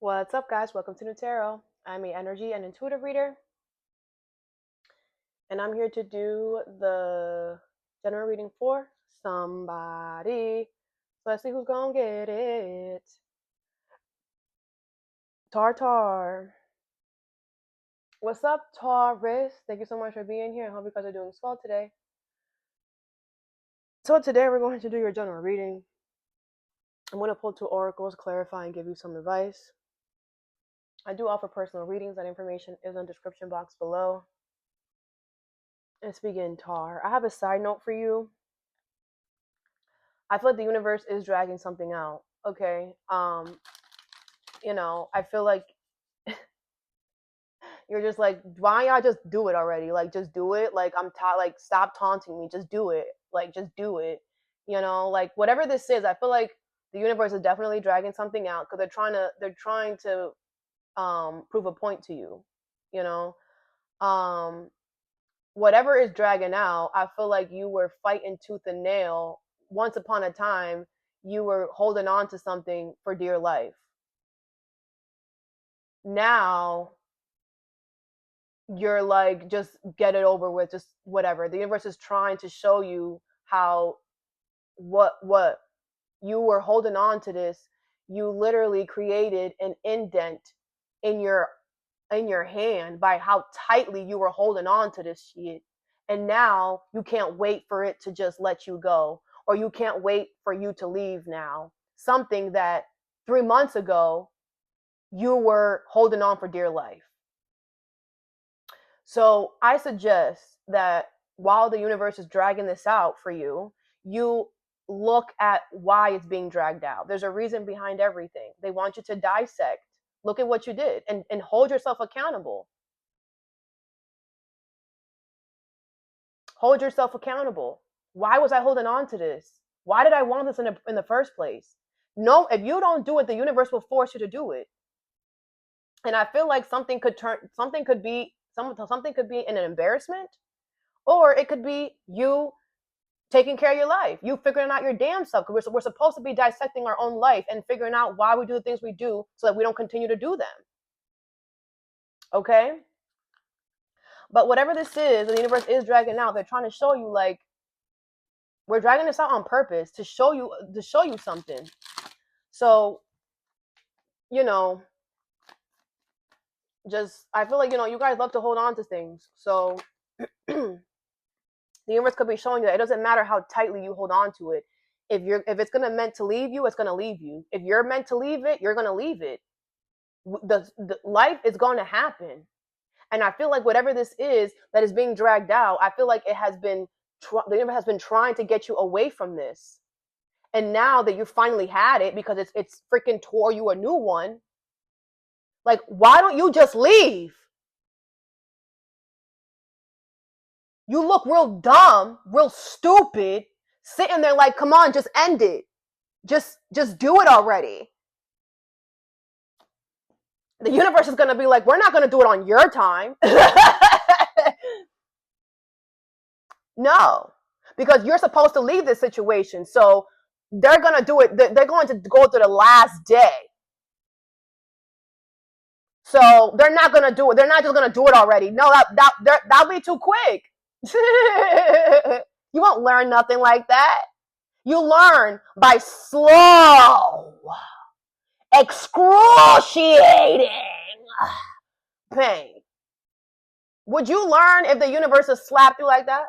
What's up, guys? Welcome to Nutarot. I'm an energy and intuitive reader, and I'm here to do the general reading for somebody. So let's see who's gonna get it. Tartar. What's up, Taurus? Thank you so much for being here. I hope you guys are doing well today. So today we're going to do your general reading. I'm going to pull two oracles, clarify, and give you some advice. I do offer personal readings. That information is in the description box below. Let's begin, Tar. I have a side note for you. I feel like the universe is dragging something out. Okay. I feel like you're just like, why y'all just do it already? Like, just do it. Like, like, stop taunting me. Just do it. Like, just do it. Like whatever this is, I feel like the universe is definitely dragging something out because they're trying to prove a point to you. Whatever is dragging out, I feel like you were fighting tooth and nail. Once upon a time, you were holding on to something for dear life. Now, you're like, just get it over with, just whatever. The universe is trying to show you how, what you were holding on to this. You literally created an indent in your hand by how tightly you were holding on to this shit. And now you can't wait for it to just let you go, or you can't wait for you to leave now. Something that 3 months ago you were holding on for dear life. So I suggest that while the universe is dragging this out for you, you look at why it's being dragged out. There's a reason behind everything. They want you to dissect. Look at what you did and hold yourself accountable. Hold yourself accountable. Why was I holding on to this? Why did I want this in the first place? No, if you don't do it, the universe will force you to do it. And I feel like something could be an embarrassment, or it could be you taking care of your life, you figuring out your damn self, because we're supposed to be dissecting our own life and figuring out why we do the things we do so that we don't continue to do them. Okay? But whatever this is, the universe is dragging out. They're trying to show you, like, we're dragging this out on purpose to show you something. So, just, I feel like, you guys love to hold on to things. So the universe could be showing you that it doesn't matter how tightly you hold on to it. If it's meant to leave you, it's gonna leave you. If you're meant to leave it, you're gonna leave it. The life is going to happen. And I feel like whatever this is that is being dragged out, I feel like it has been the universe has been trying to get you away from this. And now that you finally had it, because it's freaking tore you a new one. Like, why don't you just leave? You look real dumb, real stupid, sitting there like, come on, just end it. Just do it already. The universe is going to be like, we're not going to do it on your time. No, because you're supposed to leave this situation. So they're going to do it. They're going to go through the last day. So they're not going to do it. They're not just going to do it already. No, that'll be too quick. You won't learn nothing like that. You learn by slow, excruciating pain. Would you learn if the universe has slapped you like that?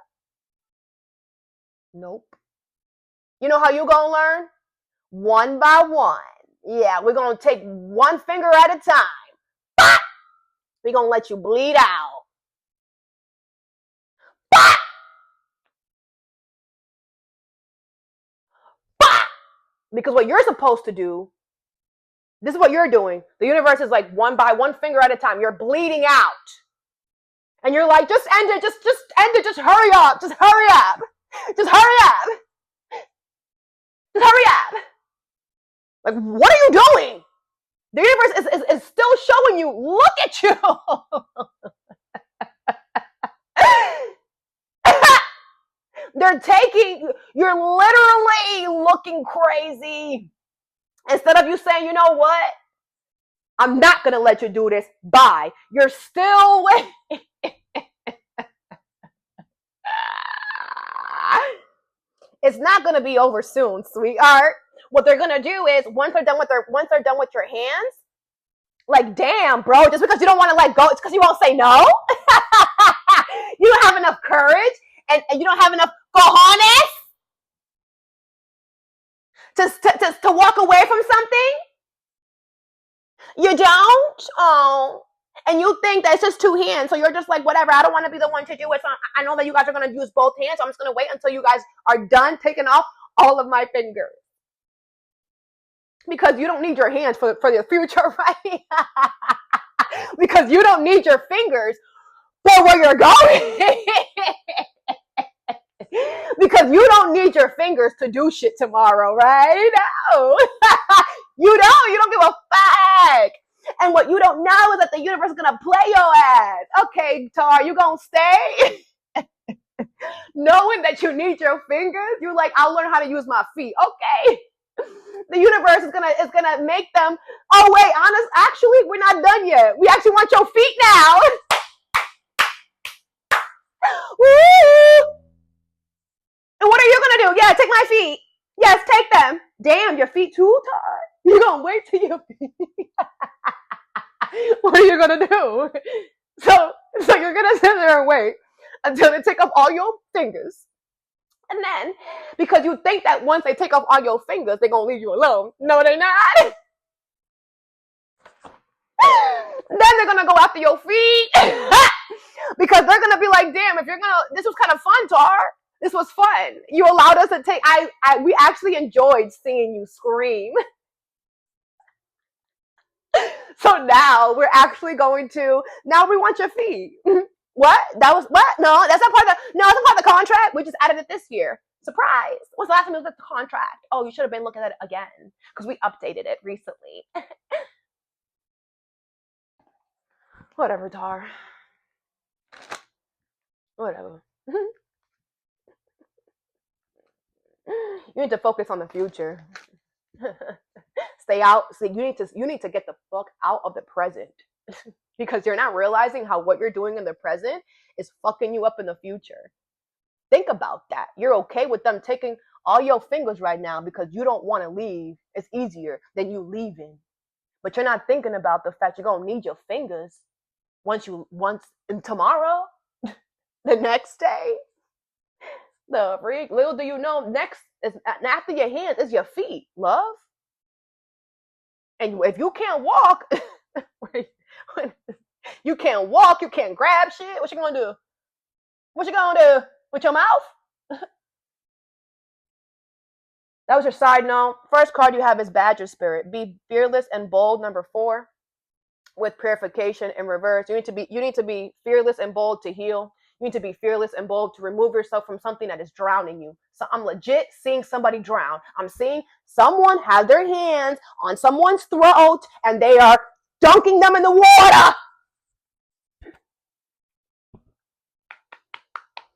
Nope. You know how you gonna learn? One by one. Yeah, we're gonna take one finger at a time. We're gonna let you bleed out. Because what you're supposed to do, this is what you're doing. The universe is like one by one finger at a time. You're bleeding out. And you're like, just end it. Just end it. Just hurry up. Just hurry up. Just hurry up. Just hurry up. Like, what are you doing? The universe is still showing you, look at you. You're literally looking crazy. Instead of you saying, you know what? I'm not going to let you do this. Bye. You're still waiting. It's not going to be over soon, sweetheart. What they're going to do is once they're done with your hands, like, damn, bro, just because you don't want to let go, it's because you won't say no. You don't have enough courage and you don't have enough cojones to walk away from something. You don't? Oh. And you think that's just two hands, so you're just like, whatever, I don't want to be the one to do it. So I know that you guys are going to use both hands, so I'm just going to wait until you guys are done taking off all of my fingers. Because you don't need your hands for the future, right? Because you don't need your fingers for where you're going. Because you don't need your fingers to do shit tomorrow, right? No. You don't give a fuck. And what you don't know is that the universe is going to play your ass. Okay, Tar, you going to stay? Knowing that you need your fingers, you're like, I'll learn how to use my feet. Okay. The universe is gonna make them, oh wait, actually, we're not done yet. We actually want your feet now. Woo! And what are you gonna do? Yeah, take my feet. Yes, take them. Damn, your feet too, Tar. You're gonna wait till your feet. What are you gonna do? So you're gonna sit there and wait until they take off all your fingers. And then, because you think that once they take off all your fingers, they're going to leave you alone. No, they're not. Then they're going to go after your feet. Because they're going to be like, damn, this was kind of fun, Tar. This was fun. You allowed us to we actually enjoyed seeing you scream. So now we want your feet. What? What? No, that's not part of the contract. We just added it this year. Surprise. When's the last time it was at the contract? Oh, you should have been looking at it again because we updated it recently. Whatever, Tar. Whatever. You need to focus on the future. Stay out. So you need to get the fuck out of the present. Because you're not realizing how what you're doing in the present is fucking you up in the future. Think about that. You're okay with them taking all your fingers right now because you don't want to leave. It's easier than you leaving. But you're not thinking about the fact you're going to need your fingers once tomorrow, the next day. The freak, little do you know, next is after your hands is your feet, love. And if you can't walk, you can't walk, you can't grab shit. What you gonna do? What you gonna do? With your mouth? That was your side note. First card you have is Badger Spirit. Be fearless and bold, number 4. With purification in reverse. You need to be fearless and bold to heal. You need to be fearless and bold to remove yourself from something that is drowning you. So I'm legit seeing somebody drown. I'm seeing someone have their hands on someone's throat and they are dunking them in the water.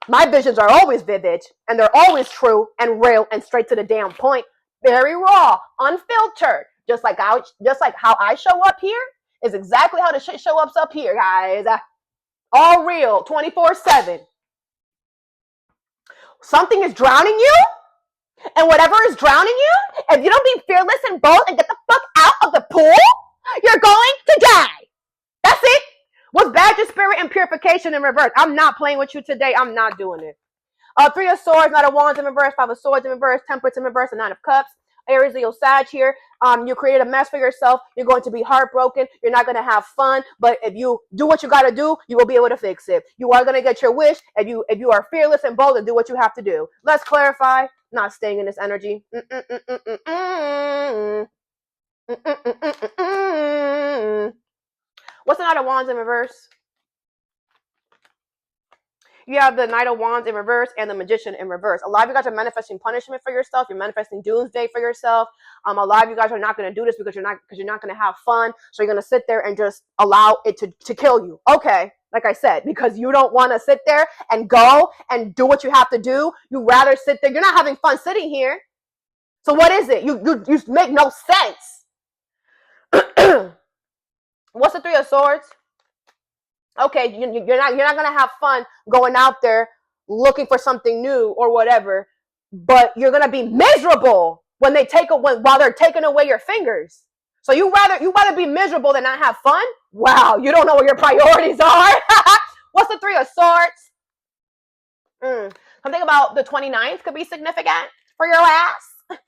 My visions are always vivid, and they're always true and real and straight to the damn point. Very raw, unfiltered. Just like how I show up here is exactly how the shit show up here, guys. All real, 24/7. Something is drowning you, and whatever is drowning you, if you don't be fearless and bold and get the fuck out of the pool, you're going to die. That's it. What's Badger Spirit and purification in reverse? I'm not playing with you today. I'm not doing it. 3 of Swords, Knight of Wands in reverse, 5 of Swords in reverse, Temperance in reverse, and 9 of Cups. Aries, Leo, Sag here. You created a mess for yourself. You're going to be heartbroken. You're not going to have fun. But if you do what you got to do, you will be able to fix it. You are going to get your wish if you are fearless and bold and do what you have to do. Let's clarify. Not staying in this energy. What's the Knight of Wands in reverse? You have the Knight of Wands in reverse and the Magician in reverse. A lot of you guys are manifesting punishment for yourself. You're manifesting doomsday for yourself. A lot of you guys are not going to do this because you're not going to have fun. So you're going to sit there and just allow it to kill you. Okay, like I said, because you don't want to sit there and go and do what you have to do. You rather sit there. You're not having fun sitting here. So what is it? You make no sense. What's the Three of Swords? Okay, you're not gonna have fun going out there looking for something new or whatever, but you're gonna be miserable when while they're taking away your fingers. So you rather be miserable than not have fun? Wow, you don't know what your priorities are. What's the Three of Swords? Something about the 29th could be significant for your ass.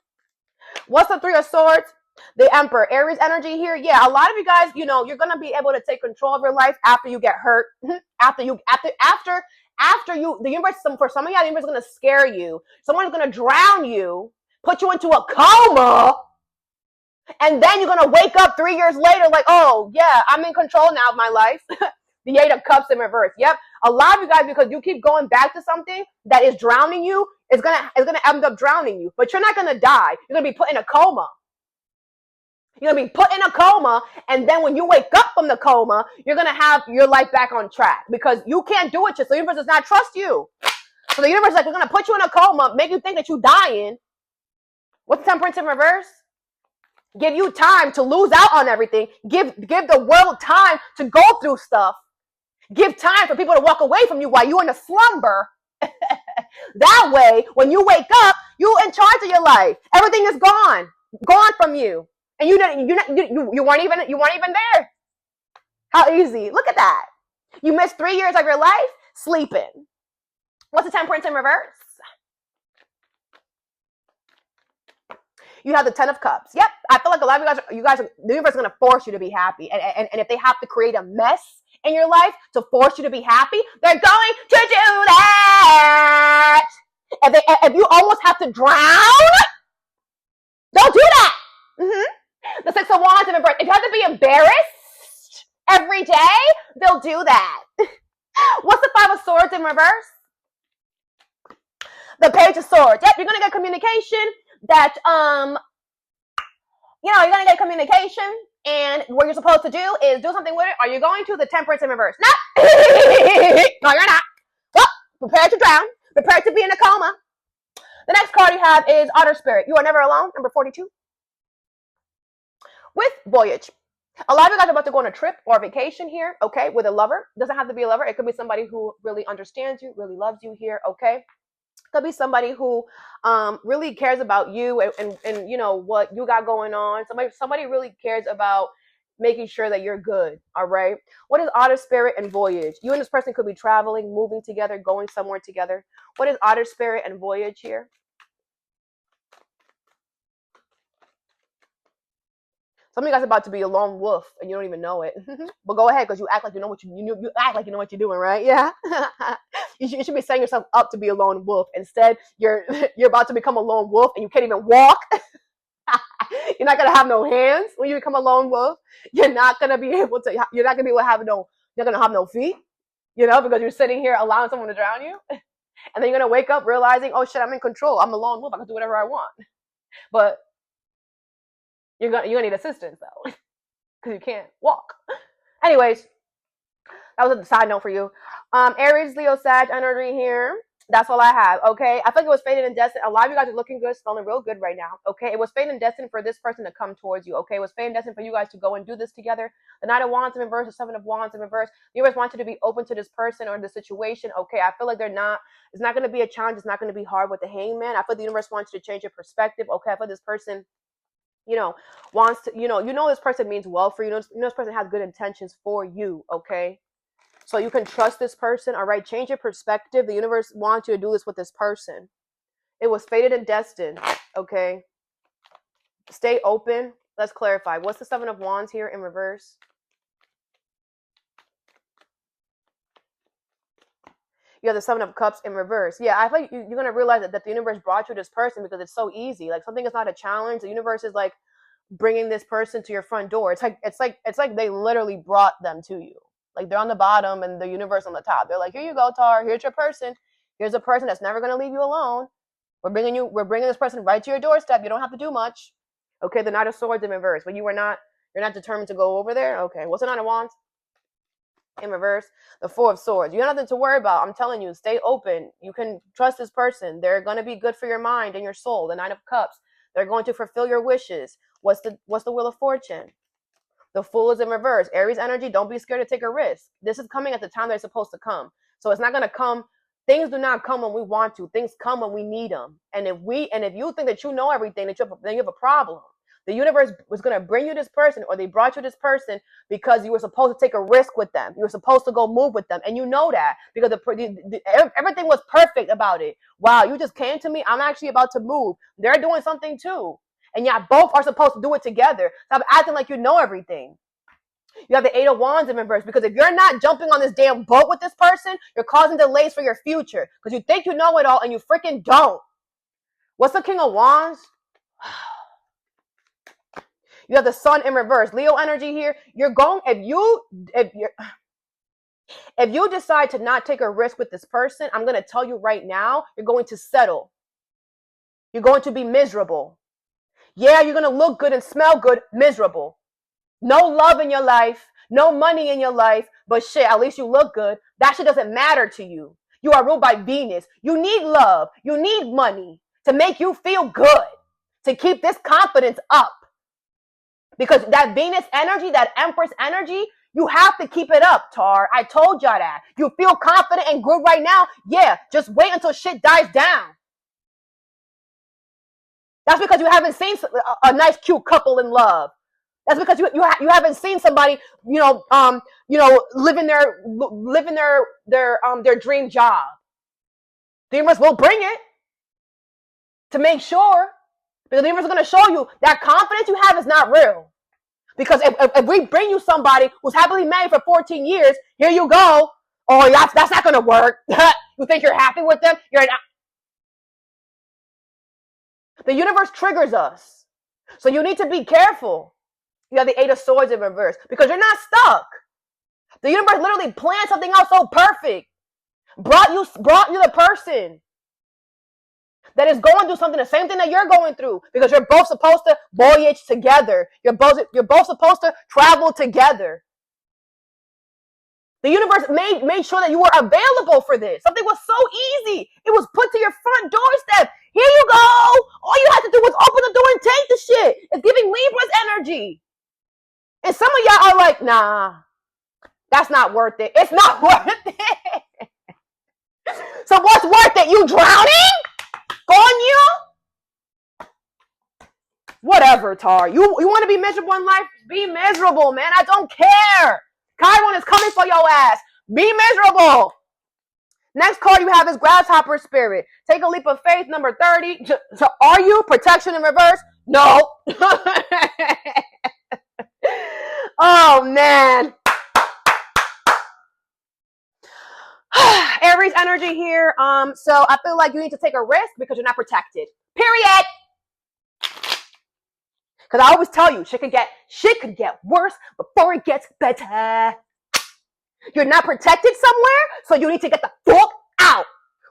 What's the Three of Swords? The Emperor, Aries energy here. Yeah, a lot of you guys, you're gonna be able to take control of your life after you get hurt. after the universe. For some of you, the universe is gonna scare you. Someone's gonna drown you, put you into a coma, and then you're gonna wake up 3 years later, like, oh yeah, I'm in control now of my life. The Eight of Cups in reverse. Yep. A lot of you guys, because you keep going back to something that is drowning you, is gonna end up drowning you. But you're not gonna die. You're gonna be put in a coma. You're going to be put in a coma, and then when you wake up from the coma, you're going to have your life back on track because you can't do it. So the universe does not trust you. So the universe is like, we're going to put you in a coma, make you think that you're dying. What's the Temperance in reverse? Give you time to lose out on everything. Give the world time to go through stuff. Give time for people to walk away from you while you're in a slumber. That way, when you wake up, you're in charge of your life. Everything is gone from you. And you weren't even there. How easy. Look at that. You missed 3 years of your life sleeping. What's the Temperance in reverse? You have the Ten of Cups. Yep. I feel like a lot of you guys, the universe is going to force you to be happy. And if they have to create a mess in your life to force you to be happy, they're going to do that. If you almost have to drown, don't do that. The Six of Wands in reverse. If you have to be embarrassed every day, they'll do that. What's the Five of Swords in reverse? The Page of Swords. Yep, you're gonna get communication that you're gonna get communication, and what you're supposed to do is do something with it. Are you going to? The Temperance in reverse? No. No, you're not. Well, prepare to drown. Prepare to be in a coma. The next card you have is Otter Spirit. You are never alone. Number 42. With Voyage. A lot of you guys are about to go on a trip or a vacation here, okay, with a lover. It doesn't have to be a lover. It could be somebody who really understands you, really loves you here, okay? It could be somebody who really cares about you and you know what you got going on. Somebody really cares about making sure that you're good, all right? What is Otter Spirit and Voyage? You and this person could be traveling, moving together, going somewhere together. What is Otter Spirit and Voyage here? Some of you guys are about to be a lone wolf and you don't even know it. But go ahead, because you act like you know what you act like you know what you're doing, right? Yeah. You should be setting yourself up to be a lone wolf. Instead, you're about to become a lone wolf and you can't even walk. You're not gonna have no hands when you become a lone wolf. You're not gonna be able to have no feet, because you're sitting here allowing someone to drown you. And then you're gonna wake up realizing, oh shit, I'm in control. I'm a lone wolf. I can do whatever I want. But you're gonna need assistance though, because you can't walk. Anyways, that was a side note for you. Aries, Leo, Sag energy here. That's all I have. Okay, I think it was fated and destined. A lot of you guys are looking good, smelling real good right now. Okay, it was fated and destined for this person to come towards you. Okay, it was fated and destined for you guys to go and do this together. The Knight of Wands in reverse, the Seven of Wands in reverse. The universe wants you to be open to this person or the situation. Okay, I feel like it's not going to be a challenge. It's not going to be hard with the Hangman. I feel the universe wants you to change your perspective. Okay, I feel this person wants to, this person means well for you. This person has good intentions for you, okay? So you can trust this person, all right? Change your perspective. The universe wants you to do this with this person. It was fated and destined, okay? Stay open. Let's clarify. What's the Seven of Wands here in reverse? You have the Seven of Cups in reverse. Yeah, I think you're going to realize that the universe brought you this person because it's so easy. Like, something is not a challenge. The universe is like bringing this person to your front door. It's like they literally brought them to you. Like, they're on the bottom and the universe on the top. They're like, here you go, Tar. Here's your person. Here's a person that's never going to leave you alone. We're bringing this person right to your doorstep. You don't have to do much. Okay, the Knight of Swords in reverse. But you're not determined to go over there? Okay, what's the Knight of Wands in reverse? The Four of Swords. You got nothing to worry about. I'm telling you, stay open. You can trust this person. They're going to be good for your mind and your soul. The Nine of Cups. They're going to fulfill your wishes. What's the Wheel of Fortune? The Fool is in reverse. Aries energy, don't be scared to take a risk. This is coming at the time they're supposed to come. So it's not going to come. Things do not come when we want to. Things come when we need them. And if you think that you know everything, then you have a problem. The universe was going to bring you this person, or they brought you this person because you were supposed to take a risk with them. You were supposed to go move with them. And you know that because everything was perfect about it. Wow, you just came to me. I'm actually about to move. They're doing something too. And y'all both are supposed to do it together. Stop acting like you know everything. You have the Eight of Wands in reverse, because if you're not jumping on this damn boat with this person, you're causing delays for your future because you think you know it all and you freaking don't. What's the King of Wands? You have the Sun in reverse. Leo energy here. If you decide to not take a risk with this person, I'm going to tell you right now, you're going to settle. You're going to be miserable. Yeah, you're going to look good and smell good, miserable. No love in your life, no money in your life, but shit, at least you look good. That shit doesn't matter to you. You are ruled by Venus. You need love. You need money to make you feel good, to keep this confidence up. Because that Venus energy, that Empress energy, you have to keep it up, Tar. I told y'all that. You feel confident and good right now? Yeah, just wait until shit dies down. That's because you haven't seen a nice, cute couple in love. That's because you haven't seen somebody, living their dream job. The universe will bring it to make sure, because the universe is going to show you that confidence you have is not real. Because if we bring you somebody who's happily married for 14 years, here you go. Oh, that's not going to work. You think you're happy with them? You're not. The universe triggers us, so you need to be careful. You have the Eight of Swords in reverse because you're not stuck. The universe literally planned something out so perfect. Brought you the person that is going through something, the same thing that you're going through, because you're both supposed to voyage together. You're both supposed to travel together. The universe made sure that you were available for this. Something was so easy. It was put to your front doorstep. Here you go. All you had to do was open the door and take the shit. It's giving Libra's energy. And some of y'all are like, nah, that's not worth it. It's not worth it. So what's worth it? You drowning? On you? Whatever, Tar. You want to be miserable in life? Be miserable, man. I don't care. Chiron is coming for your ass. Be miserable. Next card you have is Grasshopper Spirit. Take a leap of faith, number 30. So are you? Protection in reverse? No. Oh, man. Aries energy here. So I feel like you need to take a risk because you're not protected. Period. Because I always tell you, shit could get worse before it gets better. You're not protected somewhere, so you need to get the fuck out.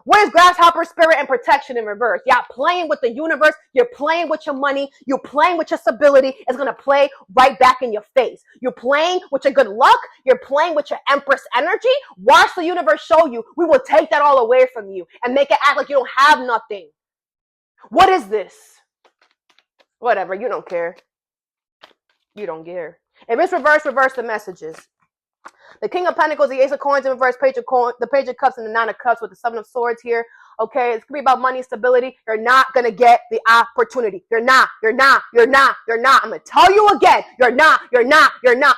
What is Grasshopper Spirit and protection in reverse? Y'all playing with the universe. You're playing with your money. You're playing with your stability. It's going to play right back in your face. You're playing with your good luck. You're playing with your Empress energy. Watch the universe show you. We will take that all away from you and make it act like you don't have nothing. What is this? Whatever. You don't care. You don't care. If it's reverse the messages. The King of Pentacles, the Ace of Coins in reverse, the Page of Cups, and the Nine of Cups with the Seven of Swords here. Okay, it's going to be about money stability. You're not going to get the opportunity. You're not. I'm going to tell you again. You're not.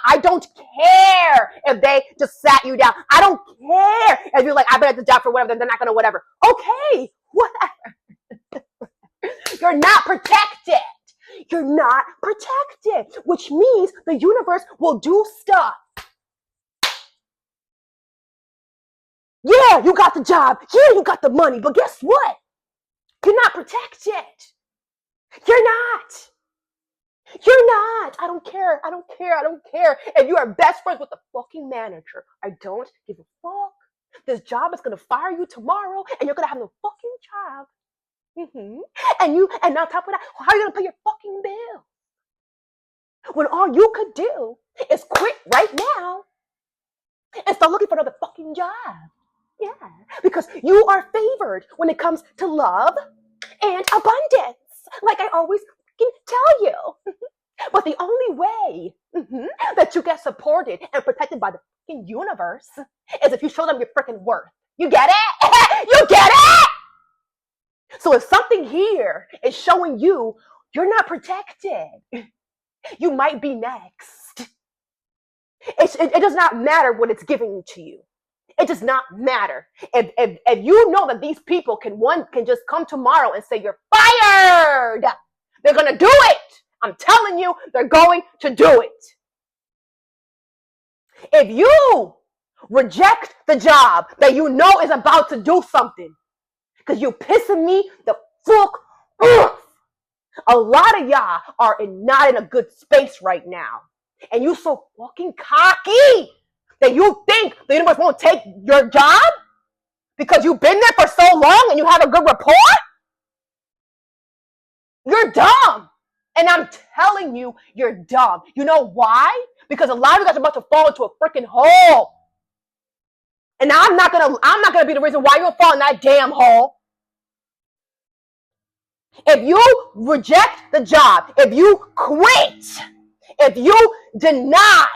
I don't care if they just sat you down. I don't care if you're like, I've been at the job for whatever, they're not going to whatever. Okay, whatever. You're not protected. You're not protected, which means the universe will do stuff. Yeah, you got the job. Yeah, you got the money. But guess what? You're not protected. You're not. I don't care. If you are best friends with the fucking manager, I don't give a fuck. This job is going to fire you tomorrow, and you're going to have no fucking job. And on top of that, how are you going to pay your fucking bill? When all you could do is quit right now and start looking for another fucking job. Yeah, because you are favored when it comes to love and abundance, like I always can tell you. But the only way that you get supported and protected by the fucking universe is if you show them your freaking worth. You get it? You get it? So if something here is showing you you're not protected, you might be next. It does not matter what it's giving to you. It does not matter. If you know that these people can just come tomorrow and say you're fired, they're going to do it. I'm telling you, they're going to do it. If you reject the job that you know is about to do something, because you're pissing me the fuck off. A lot of y'all are not in a good space right now. And you so fucking cocky that you think the universe won't take your job because you've been there for so long and you have a good rapport? You're dumb. And I'm telling you, you're dumb. You know why? Because a lot of you guys are about to fall into a freaking hole. And I'm not gonna be the reason why you'll fall in that damn hole. If you reject the job, if you quit, if you deny,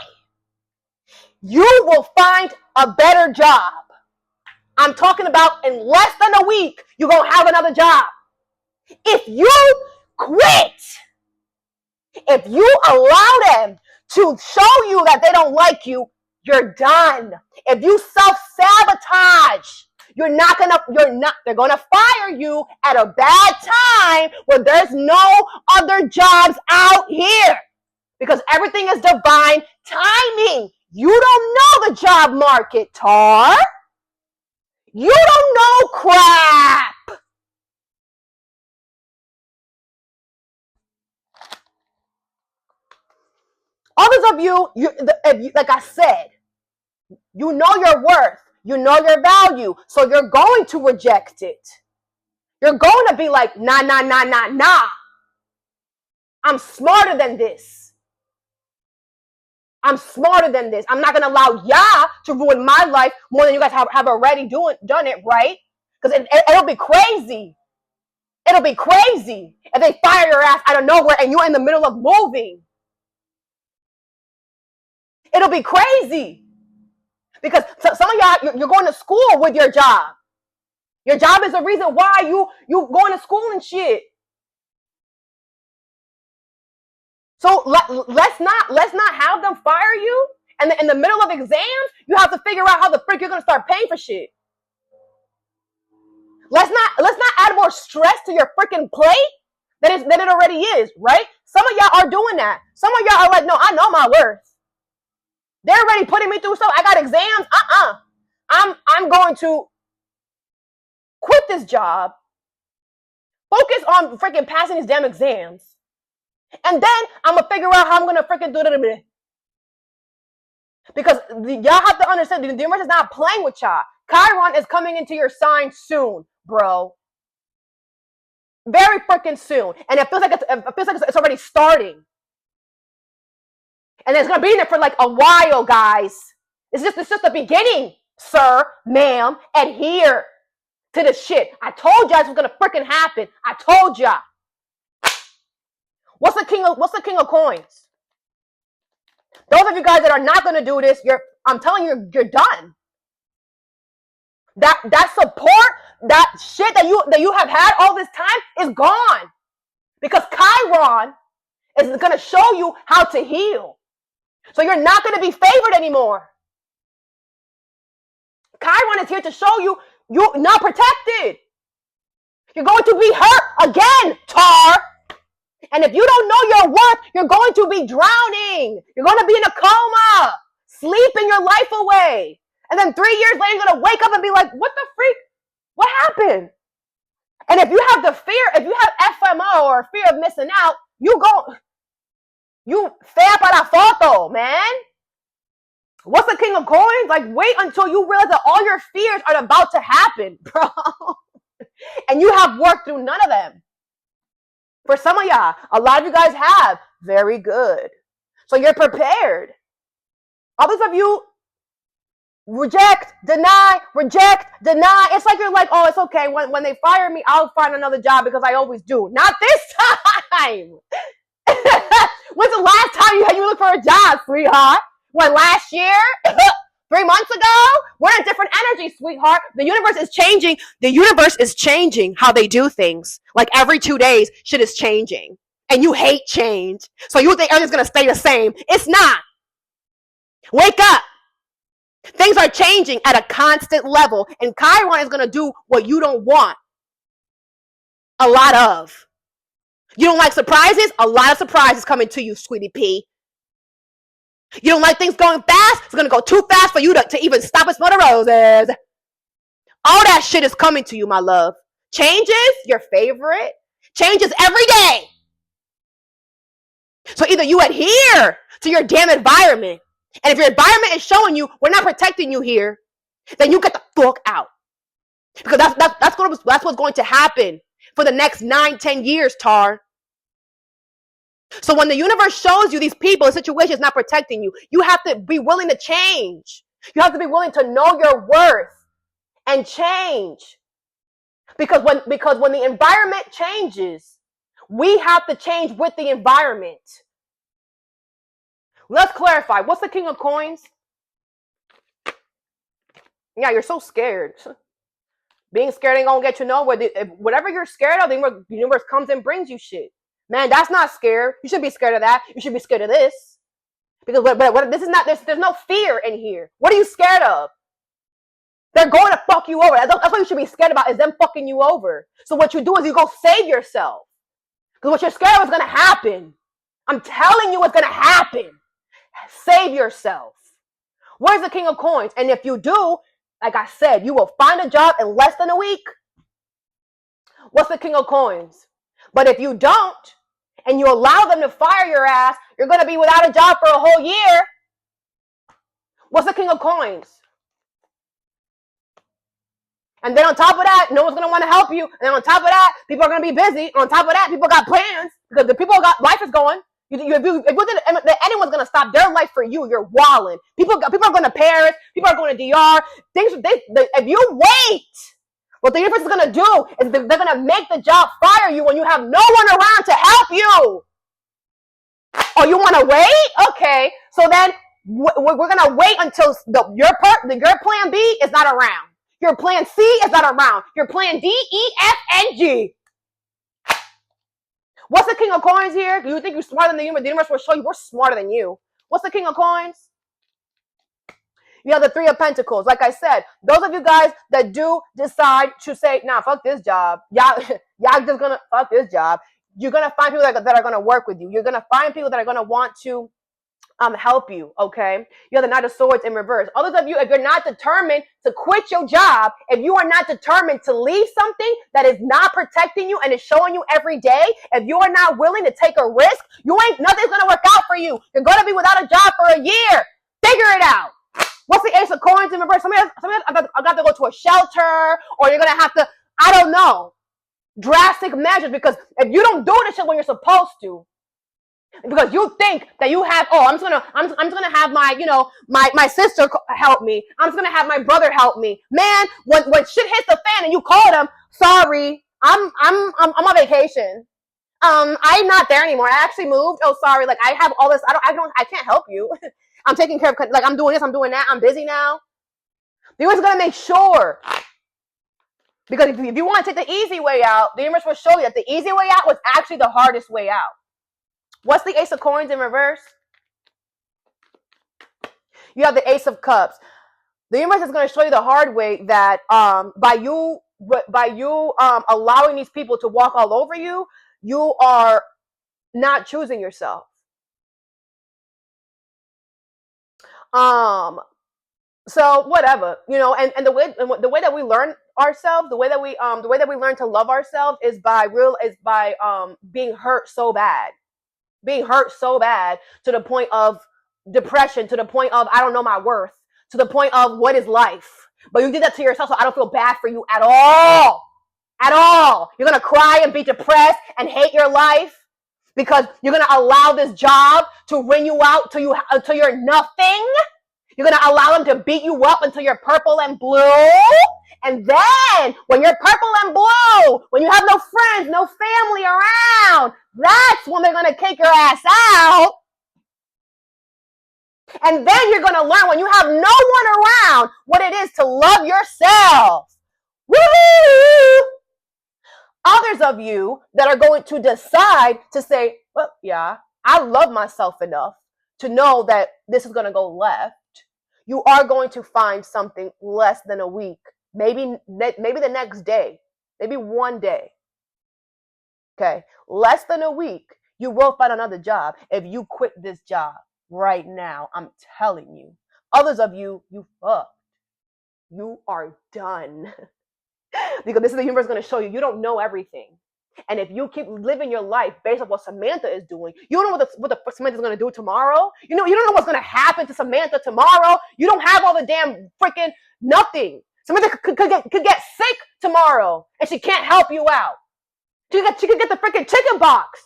you will find a better job. I'm talking about in less than a week, you're gonna have another job. If you quit, if you allow them to show you that they don't like you, you're done. If you self-sabotage, they're gonna fire you at a bad time where there's no other jobs out here. Because everything is divine timing. You don't know the job market, Tar. You don't know crap. Others of you, like I said, you know your worth. You know your value. So you're going to reject it. You're going to be like, nah. I'm smarter than this. I'm smarter than this. I'm not going to allow y'all to ruin my life more than you guys have already done it, right? Because it'll be crazy. It'll be crazy if they fire your ass out of nowhere and you're in the middle of moving. It'll be crazy. Because some of y'all, you're going to school with your job. Your job is the reason why you going to school and shit. So let's not have them fire you. And in the middle of exams, you have to figure out how the frick you're going to start paying for shit. Let's not add more stress to your freaking plate than it already is, right? Some of y'all are doing that. Some of y'all are like, no, I know my worth. They're already putting me through stuff. I got exams. I'm going to quit this job, focus on freaking passing these damn exams, and then I'm going to figure out how I'm going to freaking do it. Because y'all have to understand, the universe is not playing with y'all. Chiron is coming into your sign soon, bro. Very freaking soon. And it feels like it's already starting. And it's going to be in there for like a while, guys. It's just the beginning, sir, ma'am. Adhere to the shit. I told y'all this was going to freaking happen. I told y'all. What's the king of coins? Those of you guys that are not going to do this, I'm telling you, you're done. That support, that shit that you have had all this time is gone. Because Chiron is going to show you how to heal. So you're not going to be favored anymore. Chiron is here to show you you're not protected. You're going to be hurt again, Tar. And if you don't know your worth, you're going to be drowning. You're going to be in a coma, sleeping your life away. And then 3 years later, you're going to wake up and be like, what the freak? What happened? And if you have if you have FMO or fear of missing out, you fea para foto, man. What's the king of coins? Like, wait until you realize that all your fears are about to happen, bro. And you have worked through none of them. For some of y'all, a lot of you guys have. Very good. So you're prepared. Others of you reject, deny. It's like you're like, oh, it's okay. When they fire me, I'll find another job because I always do. Not this time. When's the last time you looked for a job, sweetheart? When, last year? 3 months ago? We're in a different energy, sweetheart. The universe is changing. The universe is changing how they do things. Like every 2 days, shit is changing. And you hate change. So you think everything's going to stay the same. It's not. Wake up. Things are changing at a constant level. And Chiron is going to do what you don't want a lot of. You don't like surprises? A lot of surprises coming to you, sweetie pea. You don't like things going fast? It's going to go too fast for you to even stop and smell the roses. All that shit is coming to you, my love. Changes, your favorite. Changes every day. So either you adhere to your damn environment, and if your environment is showing you we're not protecting you here, then you get the fuck out. Because that's what's going to happen for the next 9-10 years, Tar. So when the universe shows you these people, the situation is not protecting you, you have to be willing to change. You have to be willing to know your worth and change. Because when the environment changes, we have to change with the environment. Let's clarify. What's the King of Coins? Yeah, you're so scared. Being scared ain't gonna get you nowhere. Whatever you're scared of, the universe comes and brings you shit. Man, that's not scared. You shouldn't be scared of that. You should be scared of this. Because this is not, there's no fear in here. What are you scared of? They're going to fuck you over. That's what you should be scared about, is them fucking you over. So what you do is you go save yourself. Because what you're scared of is going to happen. I'm telling you what's going to happen. Save yourself. Where's the King of Coins? And if you do, like I said, you will find a job in less than a week. What's the King of Coins? But if you don't, and you allow them to fire your ass, you're going to be without a job for a whole year. What's the King of Coins? And then on top of that, no one's going to want to help you. And then on top of that, people are going to be busy. On top of that, people got plans because the people got life is going. If anyone's going to stop their life for you, you're walling. People are going to Paris. People are going to DR. If you wait, what the universe is going to do is they're going to make the job fire you when you have no one around to help you. Oh, you want to wait? Okay. So then we're going to wait until your plan B is not around. Your plan C is not around. Your plan D, E, F, and G. What's the King of Coins here? Do you think you're smarter than the universe? The universe will show you we're smarter than you. What's the King of Coins? You have the Three of Pentacles. Like I said, those of you guys that do decide to say, nah, fuck this job. Y'all just gonna fuck this job. You're gonna find people that are gonna work with you. You're gonna find people that are gonna want to help you, okay? You have the Knight of Swords in reverse. Others of you, if you're not determined to quit your job, if you are not determined to leave something that is not protecting you and is showing you every day, if you are not willing to take a risk, nothing's gonna work out for you. You're gonna be without a job for a year. Figure it out. What's the Ace of Coins in reverse? Somebody I'm gonna have to go to a shelter, or you're gonna have to, I don't know, drastic measures, because if you don't do this shit when you're supposed to, because you think that you have, I'm just gonna have my sister help me. I'm just gonna have my brother help me. Man, when shit hits the fan and you call them, sorry, I'm on vacation. I'm not there anymore. I actually moved. Oh, sorry. Like I have all this. I can't help you. I'm taking care of, like I'm doing this, I'm doing that. I'm busy now. The universe is gonna make sure. Because if you want to take the easy way out, the universe will show you that the easy way out was actually the hardest way out. What's the Ace of Coins in reverse? You have the Ace of Cups. The universe is going to show you the hard way that by you allowing these people to walk all over you, you are not choosing yourself. So whatever, and the way that we learn ourselves, the way that we learn to love ourselves is by being hurt so bad. Being hurt so bad to the point of depression, to the point of I don't know my worth, to the point of what is life. But you did that to yourself, so I don't feel bad for you at all. At all. You're going to cry and be depressed and hate your life because you're going to allow this job to wring you out until you're nothing. You're going to allow them to beat you up until you're purple and blue. And then when you're purple and blue, when you have no friends, no family around, That's when they're going to kick your ass out. And then you're going to learn when you have no one around what it is to love yourself. Woo! Others of you that are going to decide to say, well, yeah, I love myself enough to know that this is going to go left. You are going to find something less than a week, maybe the next day, maybe one day. Okay, less than a week, you will find another job if you quit this job right now. I'm telling you. Others of you, you fucked. You are done. Because this is the universe going to show you, you don't know everything. And if you keep living your life based on what Samantha is doing, you don't know what the Samantha's going to do tomorrow. You don't know what's going to happen to Samantha tomorrow. You don't have all the damn freaking nothing. Samantha could get sick tomorrow, and she can't help you out. She could get the freaking chicken pox.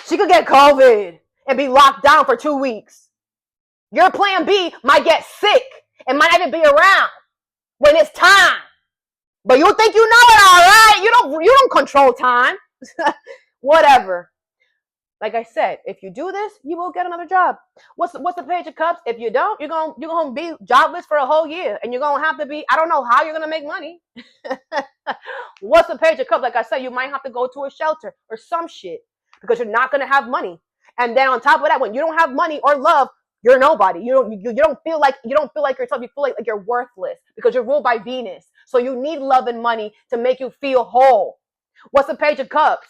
She could get COVID and be locked down for 2 weeks. Your plan B might get sick and might not even be around when it's time. But you think you know it all, right? You don't control time. Whatever. Like I said, if you do this, you will get another job. What's the Page of Cups? If you don't, you're gonna be jobless for a whole year, and you're gonna have to be. I don't know how you're gonna make money. What's the Page of Cups? Like I said, you might have to go to a shelter or some shit because you're not gonna have money. And then on top of that, when you don't have money or love, you're nobody. You don't feel like yourself. You feel like you're worthless because you're ruled by Venus. So you need love and money to make you feel whole. What's the Page of Cups?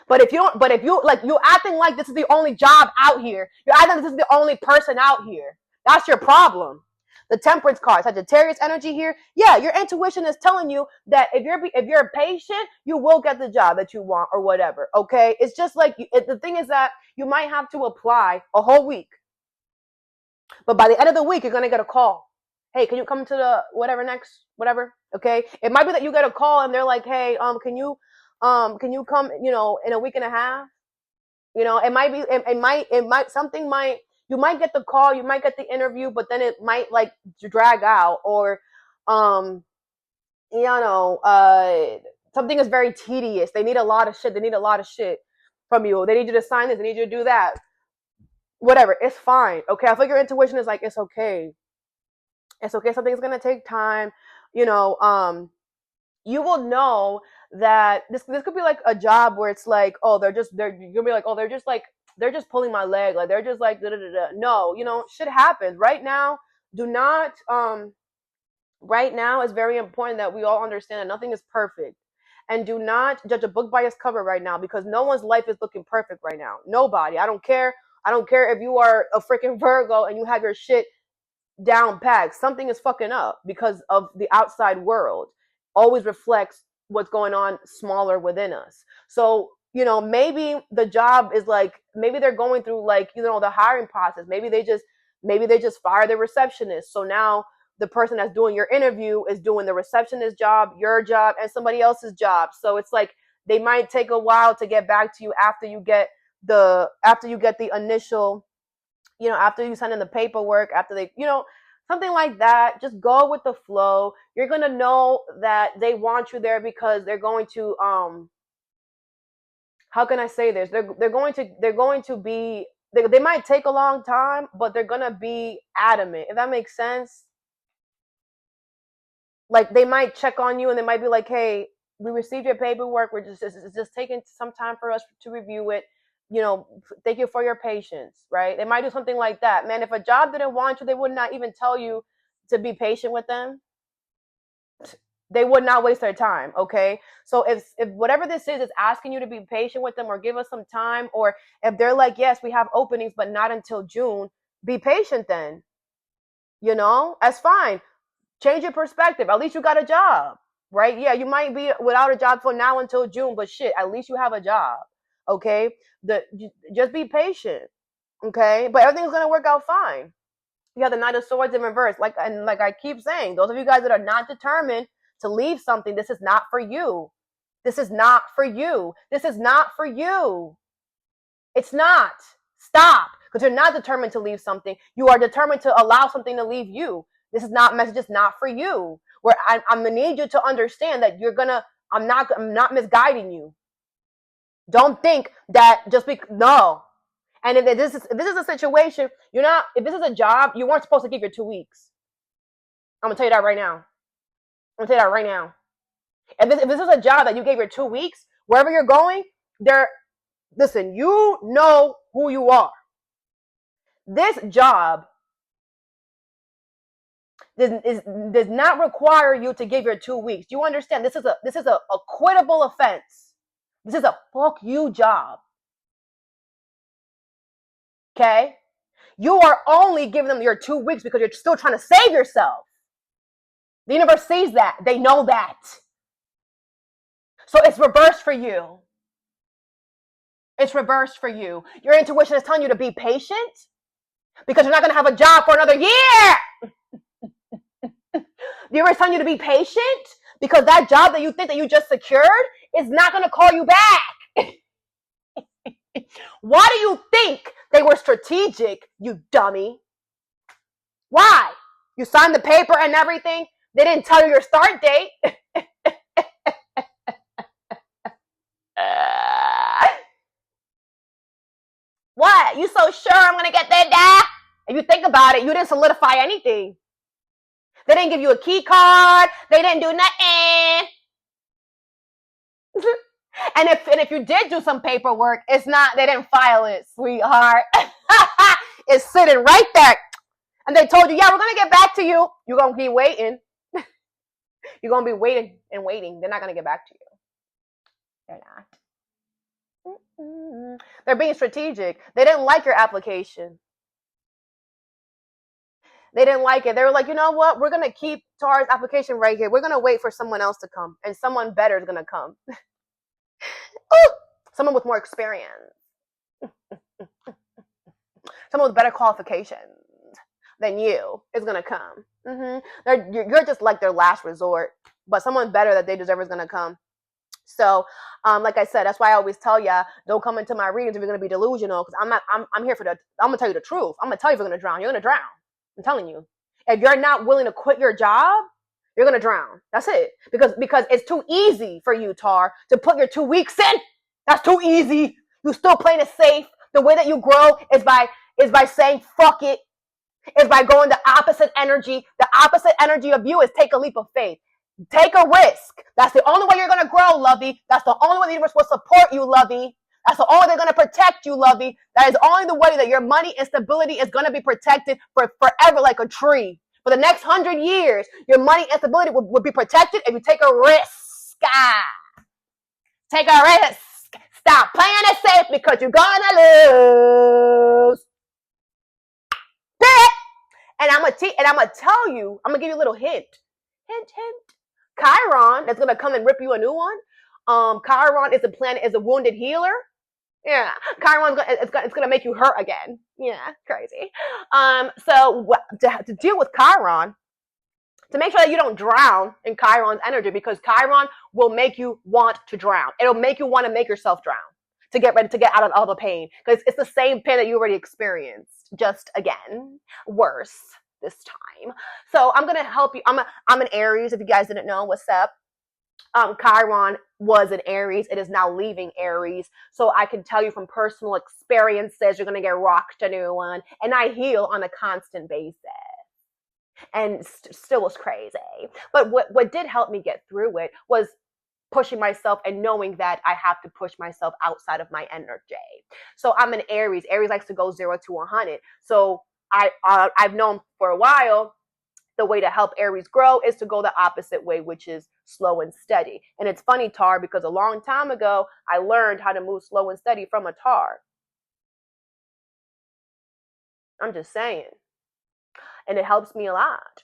But if you acting like this is the only job out here, you're acting like this is the only person out here. That's your problem. The Temperance card, Sagittarius energy here. Yeah, your intuition is telling you that if you're patient, you will get the job that you want or whatever. Okay, it's just like the thing is that you might have to apply a whole week, but by the end of the week, you're gonna get a call. Hey, can you come to the whatever? Okay, it might be that you get a call and they're like, hey, can you come, in a week and a half? It might be, you might get the call, you might get the interview, but then it might like drag out, or, something is very tedious. They need a lot of shit. From you. They need you to sign this. They need you to do that. Whatever. It's fine. Okay. I feel like your intuition is like, it's okay. It's okay. Something's going to take time. You will know that this could be like a job where it's like, oh, you're gonna be like, oh, they're just pulling my leg, like they're just like da da da da. No, shit happens. Right now, right now it's very important that we all understand that nothing is perfect, and do not judge a book by its cover right now, because no one's life is looking perfect right now. Nobody. I don't care if you are a freaking Virgo and you have your shit down packed. Something is fucking up because of the outside world always reflects what's going on smaller within us. So, maybe the job is like, maybe they're going through like, the hiring process. Maybe they just fire the receptionist. So now the person that's doing your interview is doing the receptionist job, your job, and somebody else's job. So it's like, they might take a while to get back to you after you get the initial, after you send in the paperwork, after they, something like that. Just go with the flow. You're going to know that they want you there because they're going to, how can I say this? They're going to be, they might take a long time, but they're going to be adamant. If that makes sense. Like, they might check on you and they might be like, hey, we received your paperwork. It's just taking some time for us to review it. Thank you for your patience, right? They might do something like that. Man, if a job didn't want you, they would not even tell you to be patient with them. They would not waste their time, okay? So if whatever this is asking you to be patient with them or give us some time, or if they're like, yes, we have openings, but not until June, be patient then. That's fine. Change your perspective. At least you got a job, right? Yeah, you might be without a job for now until June, but shit, at least you have a job, okay? Just be patient, okay? But everything's gonna work out fine. You have the Knight of Swords in reverse, like I keep saying, those of you guys that are not determined to leave something, this is not for you. This is not for you. This is not for you. It's not. Stop, because you're not determined to leave something. You are determined to allow something to leave you. This is not messages not for you. Where I'm gonna need you to understand that I'm not misguiding you. Don't think that just because, no. And if this is a situation, if this is a job, you weren't supposed to give your 2 weeks. I'm going to tell you that right now. I'm going to tell you that right now. If this is a job that you gave your 2 weeks, wherever you're going, listen, you know who you are. This job does not require you to give your 2 weeks. You understand? This is a quittable offense. This is a fuck you job. Okay? You are only giving them your 2 weeks because you're still trying to save yourself. The universe sees that. They know that. So it's reversed for you. It's reversed for you. Your intuition is telling you to be patient because you're not going to have a job for another year. The universe is telling you to be patient because that job that you think that you just secured is not going to call you back. Why do you think they were strategic, you dummy? Why? You signed the paper and everything. They didn't tell you your start date. What? You so sure I'm going to get that? If you think about it, you didn't solidify anything. They didn't give you a key card. They didn't do nothing. And if you did do some paperwork, it's not, they didn't file it, sweetheart. It's sitting right there. And they told you, yeah, we're going to get back to you. You're going to be waiting. You're going to be waiting and waiting. They're not going to get back to you. They're not. They're being strategic. They didn't like your application. They didn't like it. They were like, you know what? We're going to keep Tara's application right here. We're going to wait for someone else to come. And someone better is going to come. Someone with more experience. Someone with better qualifications than you is going to come. You're just like their last resort. But someone better that they deserve is going to come. So, like I said, that's why I always tell ya, don't come into my readings if you're going to be delusional. Because I'm here I'm going to tell you the truth. I'm going to tell you if you're going to drown. You're going to drown. I'm telling you. If you're not willing to quit your job, you're going to drown. That's it. Because it's too easy for you, Tar, to put your 2 weeks in. That's too easy. You still playing it safe. The way that you grow is by saying fuck it. Is by going the opposite energy. The opposite energy of you is take a leap of faith. Take a risk. That's the only way you're going to grow, lovey. That's the only way the universe will support you, lovey. That's the only way they're going to protect you, lovey. That is only the way that your money and stability is going to be protected for forever like a tree. For the next 100 years, your money and stability will be protected if you take a risk. Take a risk. Stop playing it safe because you're going to lose. And I'm going to tell you, I'm going to give you a little hint. Hint. Chiron, that's going to come and rip you a new one. Chiron is a planet, is a wounded healer. Yeah. Chiron's it's going to make you hurt again. Yeah, crazy. So to deal with Chiron, to make sure that you don't drown in Chiron's energy, because Chiron will make you want to drown. It'll make you want to make yourself drown to get ready to get out of all the pain. Because it's the same pain that you already experienced, just again, worse this time. So I'm going to help you. I'm an Aries, if you guys didn't know. What's up? Chiron was in Aries. It is now leaving Aries. So I can tell you from personal experiences, you're going to get rocked a new one. And I heal on a constant basis. And still was crazy. But what did help me get through it was pushing myself and knowing that I have to push myself outside of my energy. So I'm an Aries. Aries likes to go 0 to 100. So I've known for a while the way to help Aries grow is to go the opposite way, which is slow and steady. And it's funny, Tar, because a long time ago, I learned how to move slow and steady from a Tar. I'm just saying. And it helps me a lot.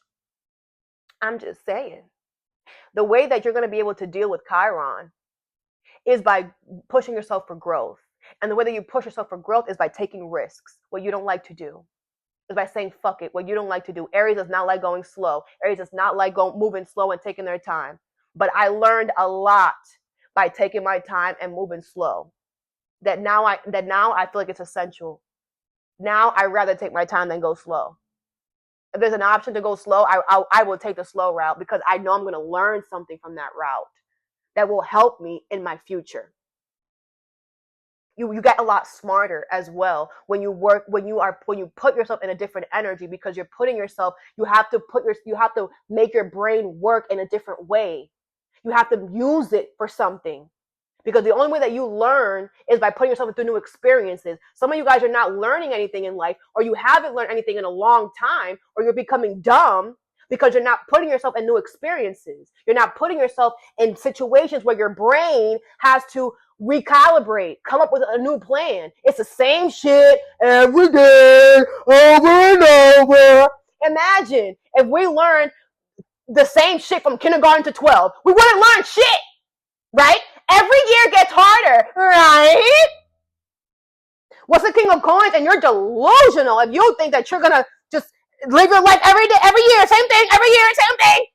I'm just saying. The way that you're going to be able to deal with Chiron is by pushing yourself for growth. And the way that you push yourself for growth is by taking risks, what you don't like to do. Is by saying fuck it, what you don't like to do. Aries does not like going slow. Aries does not like moving slow and taking their time. But I learned a lot by taking my time and moving slow. That now I feel like it's essential. Now I'd rather take my time than go slow. If there's an option to go slow, I will take the slow route because I know I'm going to learn something from that route that will help me in my future. you get a lot smarter as well when you put yourself in a different energy, because you're putting yourself, you have to make your brain work in a different way. You have to use it for something, because the only way that you learn is by putting yourself through new experiences. Some of you guys are not learning anything in life, or you haven't learned anything in a long time, or you're becoming dumb because you're not putting yourself in new experiences. You're not putting yourself in situations where your brain has to recalibrate, come up with a new plan. It's the same shit every day, over and over. Imagine if we learned the same shit from kindergarten to 12. We wouldn't learn shit, right? Every year gets harder, right? What's the king of coins? And you're delusional if you think that you're gonna just live your life every day, every year, same thing, every year, same thing.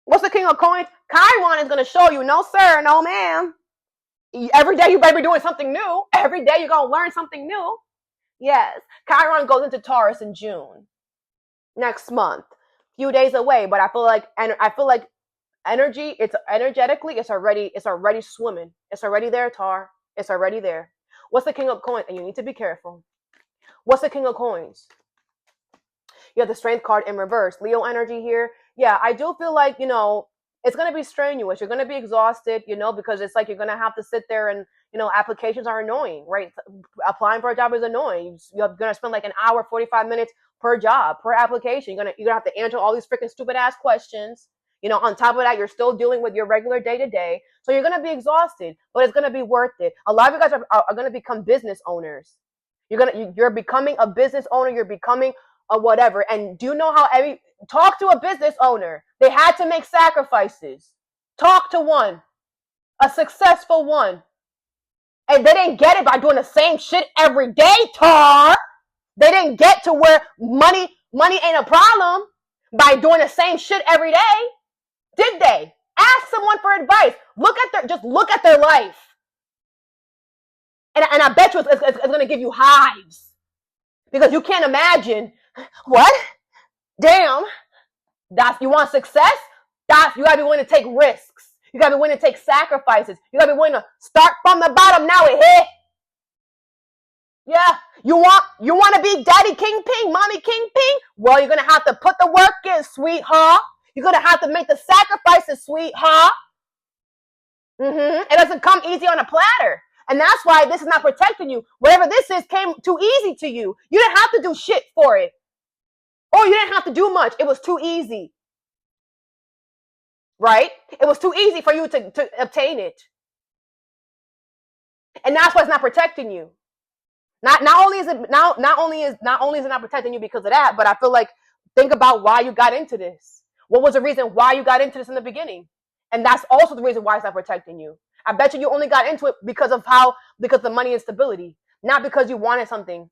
What's the king of coins? Chiron is gonna show you, no sir, no ma'am. Every day you better be doing something new. Every day you're gonna learn something new. Yes, Chiron goes into Taurus in June, next month, few days away. But I feel like energy, it's already swimming. It's already there, Tar. It's already there. What's the king of coins? And you need to be careful. What's the king of coins? You have the strength card in reverse. Leo energy here. Yeah, I do feel like, it's going to be strenuous. You're going to be exhausted, because it's like you're going to have to sit there and, applications are annoying, right? Applying for a job is annoying. You're going to spend like an hour, 45 minutes per job, per application. You're going to have to answer all these freaking stupid ass questions. On top of that, you're still dealing with your regular day-to-day. So you're going to be exhausted, but it's going to be worth it. A lot of you guys are going to become business owners. You're becoming a business owner. You're becoming a whatever. And do you know how talk to a business owner? They had to make sacrifices. Talk to one, a successful one. And they didn't get it by doing the same shit every day, Tar. They didn't get to where money ain't a problem by doing the same shit every day. Did they? Ask someone for advice. Look at their life. And I bet you it's going to give you hives. Because you can't imagine, what? Damn. You want success? You got to be willing to take risks. You got to be willing to take sacrifices. You got to be willing to start from the bottom. Now it hit. Yeah. You want to be daddy kingpin, mommy kingpin? Well, you're going to have to put the work in, sweetheart. You're going to have to make the sacrifices, sweetheart. It doesn't come easy on a platter. And that's why this is not protecting you. Whatever this is came too easy to you. You didn't have to do shit for it. Or you didn't have to do much. It was too easy. Right? It was too easy for you to obtain it. And that's why it's not protecting you. Not only is it not protecting you because of that, but I feel like, think about why you got into this. What was the reason why you got into this in the beginning? And that's also the reason why it's not protecting you. I bet you only got into it because of the money and stability, not because you wanted something.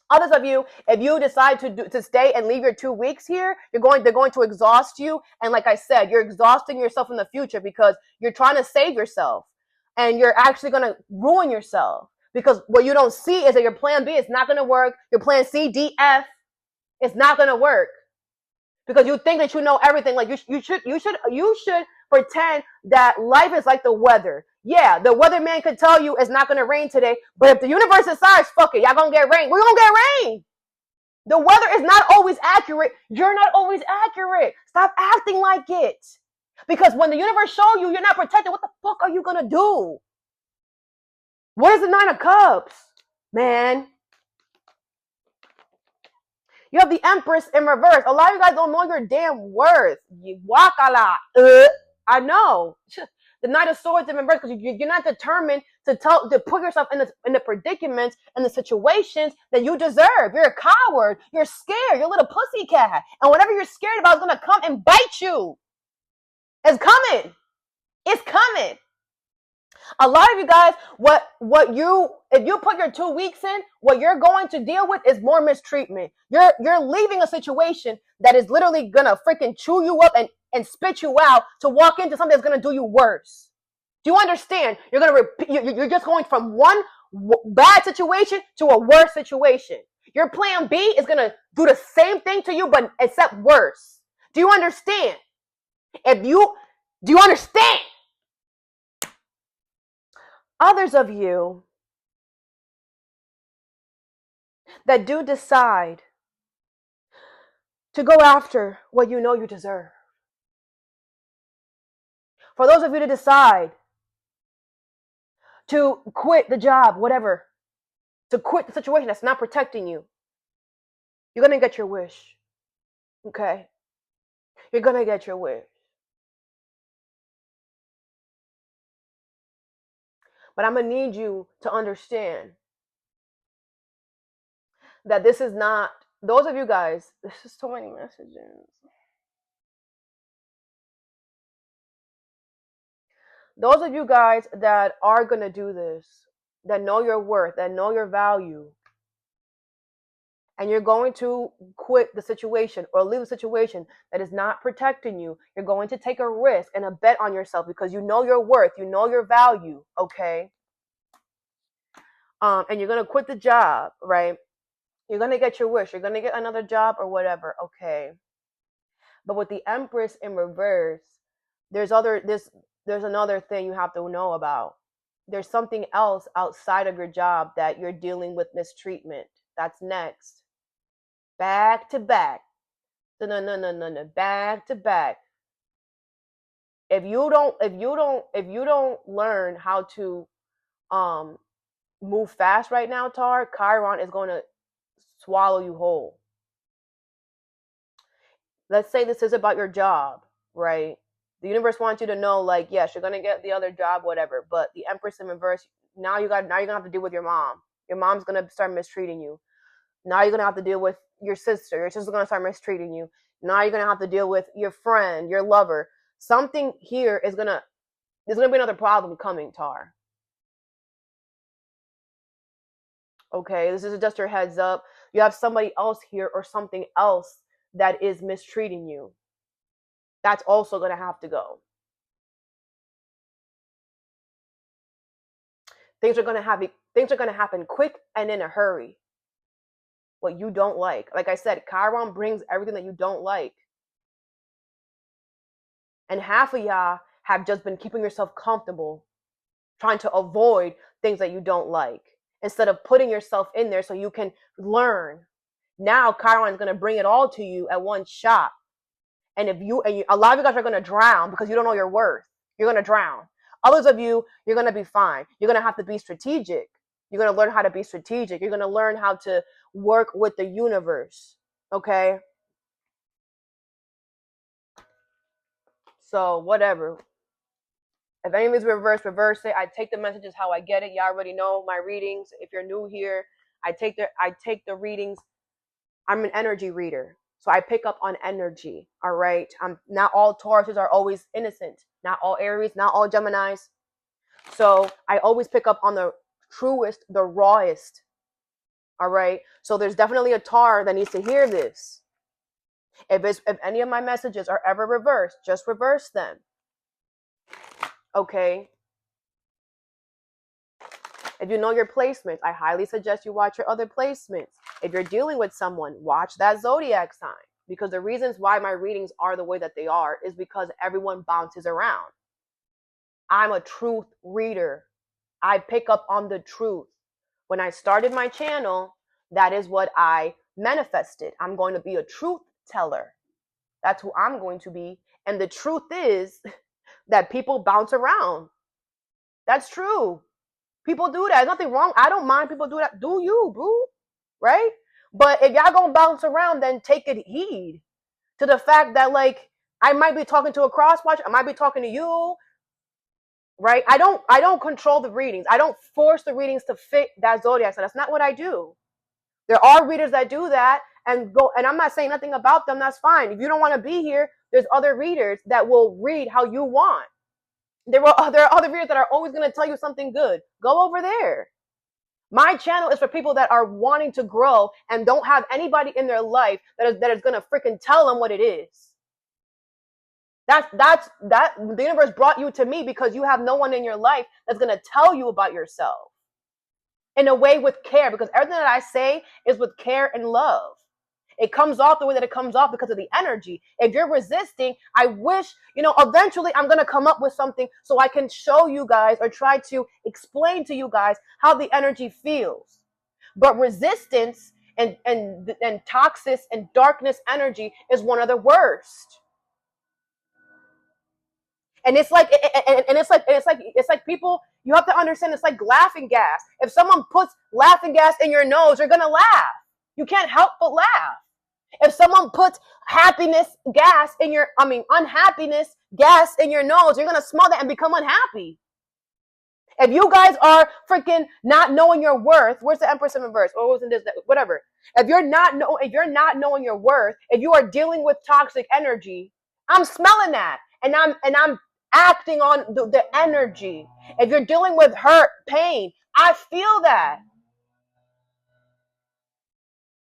Others of you, if you decide to stay and leave your 2 weeks here, they're going to exhaust you. And like I said, you're exhausting yourself in the future because you're trying to save yourself, and you're actually going to ruin yourself, because what you don't see is that your plan B is not going to work. Your plan C, D, F, it's not going to work, because you think that you know everything. Like you should pretend that life is like the weather. Yeah, the weatherman could tell you it's not going to rain today, but if the universe decides, fuck it, y'all going to get rain, we're going to get rain. The weather is not always accurate. You're not always accurate. Stop acting like it. Because when the universe shows you you're not protected, what the fuck are you going to do? What is the Nine of Cups? Man. You have the Empress in reverse. A lot of you guys don't know your damn worth. You walk a lot. I know. The Knight of Swords in reverse, because you're not determined to put yourself in the predicaments and the situations that you deserve. You're a coward. You're scared. You're a little pussycat. And whatever you're scared about is going to come and bite you. It's coming. It's coming. A lot of you guys, if you put your 2 weeks in, what you're going to deal with is more mistreatment. You're leaving a situation that is literally gonna freaking chew you up and spit you out to walk into something that's gonna do you worse. Do you understand? You're just going from one bad situation to a worse situation. Your plan B is gonna do the same thing to you, but except worse. Do you understand? Do you understand? others of you that do decide to go after what you know you deserve. For those of you to decide to quit the job, whatever, to quit the situation that's not protecting you, you're going to get your wish. Okay? You're going to get your wish. But I'm going to need you to understand that this is not, those of you guys, this is so many messages. Those of you guys that are going to do this, that know your worth, that know your value, and you're going to quit the situation or leave the situation that is not protecting you, you're going to take a risk and a bet on yourself because you know your worth, you know your value, okay? And you're going to quit the job, right? You're going to get your wish. You're going to get another job or whatever, okay? But with the Empress in reverse, there's another thing you have to know about. There's something else outside of your job that you're dealing with mistreatment. That's next. Back to back. No. Back to back. If you don't learn how to move fast right now, Tar, Chiron is going to swallow you whole. Let's say this is about your job, right? The universe wants you to know, like, yes, you're gonna get the other job, whatever. But the Empress in reverse, now you're gonna have to deal with your mom. Your mom's gonna start mistreating you. Now you're gonna have to deal with your sister. Your sister's gonna start mistreating you. Now you're gonna have to deal with your friend, your lover. Something here there's gonna be another problem coming, Tar. Okay, this is just your heads up. You have somebody else here or something else that is mistreating you. That's also gonna have to go. Things are gonna happen quick and in a hurry. What you don't like. Like I said, Chiron brings everything that you don't like. And half of y'all have just been keeping yourself comfortable, trying to avoid things that you don't like, instead of putting yourself in there so you can learn. Now Chiron is going to bring it all to you at one shot. And a lot of you guys are going to drown because you don't know your worth. You're going to drown. Others of you, you're going to be fine. You're going to have to be strategic. You're going to learn how to be strategic. You're going to learn how to work with the universe. Okay? So, whatever. If anything's reverse it. I take the messages how I get it. Y'all already know my readings. If you're new here, I take the readings. I'm an energy reader. So I pick up on energy. All right. Not all Tauruses are always innocent. Not all Aries, not all Geminis. So I always pick up on the truest, the rawest. All right. So there's definitely a Taur that needs to hear this. If any of my messages are ever reversed, just reverse them. Okay. If you know your placements, I highly suggest you watch your other placements. If you're dealing with someone, watch that zodiac sign. Because the reasons why my readings are the way that they are is because everyone bounces around. I'm a truth reader. I pick up on the truth. When I started my channel, that is what I manifested. I'm going to be a truth teller. That's who I'm going to be. And the truth is that people bounce around. That's true. People do that. There's nothing wrong. I don't mind people do that. Do you, boo? Right? But if y'all gonna bounce around, then take it heed to the fact that, like, I might be talking to a crosswatch. I might be talking to you. Right? I don't control the readings. I don't force the readings to fit that zodiac. So that's not what I do. There are readers that do that and I'm not saying nothing about them. That's fine. If you don't want to be here, there's other readers that will read how you want. There are other readers that are always going to tell you something good. Go over there. My channel is for people that are wanting to grow and don't have anybody in their life that is going to freaking tell them what it is. That the universe brought you to me because you have no one in your life that's going to tell you about yourself in a way with care, because everything that I say is with care and love. It comes off the way that it comes off because of the energy. If you're resisting, I wish, eventually I'm going to come up with something so I can show you guys or try to explain to you guys how the energy feels. But resistance and toxic and darkness energy is one of the worst. And it's like, it's like people, you have to understand, it's like laughing gas. If someone puts laughing gas in your nose, you're going to laugh. You can't help but laugh. If someone puts unhappiness gas in your nose, you're going to smell that and become unhappy. If you guys are freaking not knowing your worth, where's the Empress in reverse? Or wasn't this, whatever. If you're not knowing your worth, if you are dealing with toxic energy, I'm smelling that. And I'm acting on the energy. If you're dealing with hurt, pain, I feel that.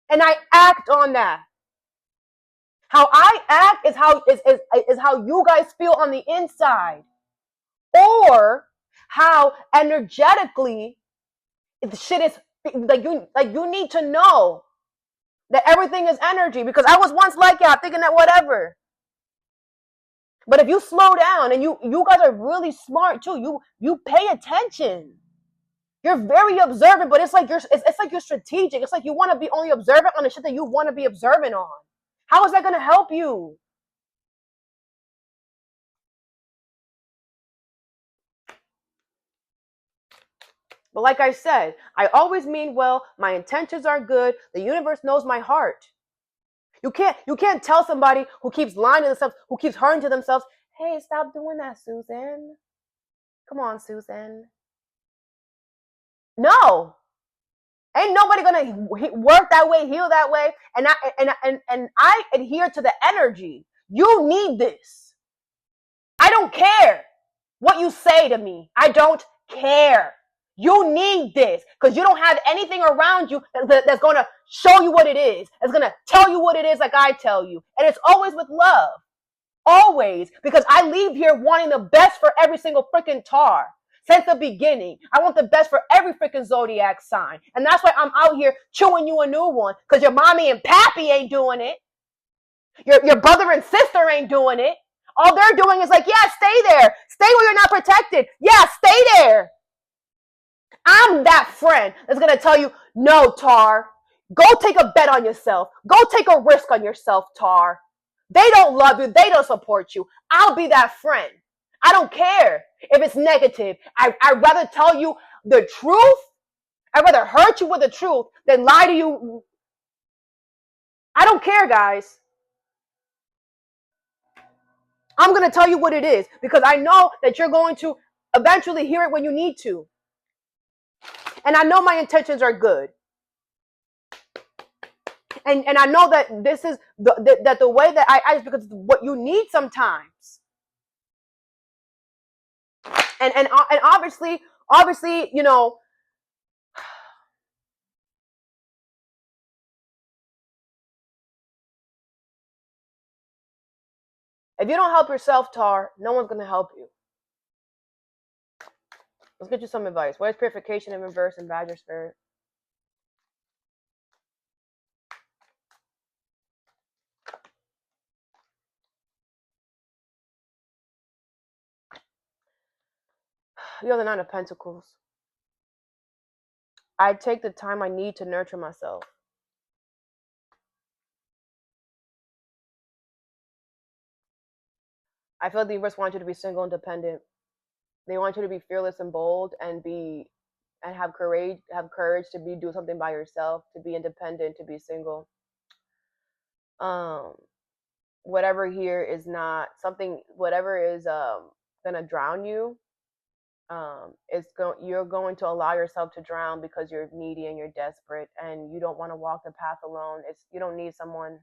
And I act on that. How I act is how you guys feel on the inside. Or how energetically the shit is, like you need to know that everything is energy, because I was once like y'all thinking that whatever. But if you slow down, and you guys are really smart too, you pay attention. You're very observant, but it's like you're strategic. It's like you want to be only observant on the shit that you want to be observant on. How is that going to help you? But like I said, I always mean well. My intentions are good. The universe knows my heart. You can't tell somebody who keeps lying to themselves, who keeps hurting to themselves, hey, stop doing that, Susan. Come on, Susan. No. Ain't nobody gonna work that way, heal that way. And I adhere to the energy. You need this. I don't care what you say to me. I don't care. You need this because you don't have anything around you that's going to show you what it is. That's going to tell you what it is like I tell you. And it's always with love. Always. Because I leave here wanting the best for every single freaking tar. Since the beginning. I want the best for every freaking zodiac sign. And that's why I'm out here chewing you a new one. Because your mommy and pappy ain't doing it. Your brother and sister ain't doing it. All they're doing is like, yeah, stay there. Stay where you're not protected. Yeah, stay there. I'm that friend that's going to tell you, no, Tar. Go take a bet on yourself. Go take a risk on yourself, Tar. They don't love you. They don't support you. I'll be that friend. I don't care if it's negative. I'd rather tell you the truth. I'd rather hurt you with the truth than lie to you. I don't care, guys. I'm going to tell you what it is because I know that you're going to eventually hear it when you need to. And I know my intentions are good. And I know that this is the way that I act because it's what you need sometimes. And obviously, you know, if you don't help yourself, Tar, no one's going to help you. Let's get you some advice. What is purification in reverse and Badger Spirit? You have the Nine of Pentacles. I take the time I need to nurture myself. I feel the universe wants you to be single and dependent. They want you to be fearless and bold and have courage to do something by yourself, to be independent, to be single. Whatever here is not something, whatever is gonna drown you, you're going to allow yourself to drown because you're needy and you're desperate and you don't want to walk the path alone. You don't need someone.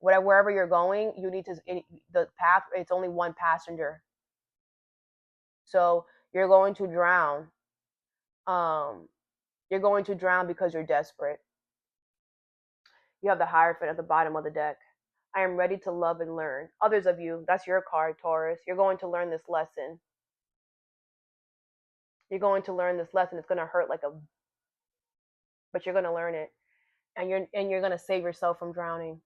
Wherever you're going, you need the path, it's only one passenger. So you're going to drown. You're going to drown because you're desperate. You have the Hierophant at the bottom of the deck. I am ready to love and learn. Others of you, that's your card, Taurus. You're going to learn this lesson. You're going to learn this lesson. It's going to hurt but you're going to learn it. and you're gonna save yourself from drowning.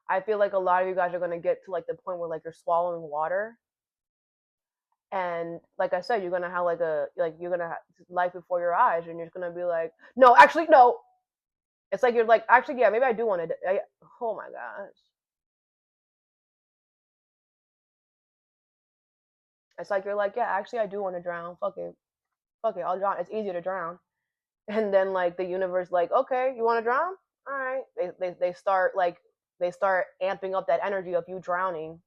I feel like a lot of you guys are gonna get to like the point where like you're swallowing water, and like I said, you're gonna have you're gonna have life before your eyes, and you're just gonna be like, no, actually, no. It's like you're like, actually, yeah, maybe I do want to. Oh my gosh. It's like you're like, yeah, actually, I do want to drown. Fuck it, I'll drown. It's easier to drown. And then like the universe, like, okay, you want to drown? All right. They start amping up that energy of you drowning,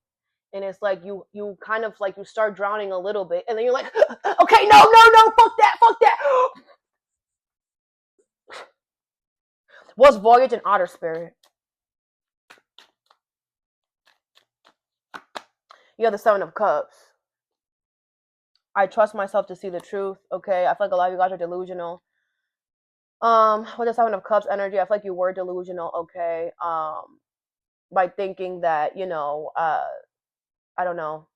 and it's like you kind of like you start drowning a little bit, and then you're like, okay, no, fuck that. What's voyage and otter spirit? You have the Seven of Cups. I trust myself to see the truth. Okay, I feel like a lot of you guys are delusional. With the Seven of Cups energy, I feel like you were delusional. Okay, by thinking that I don't know,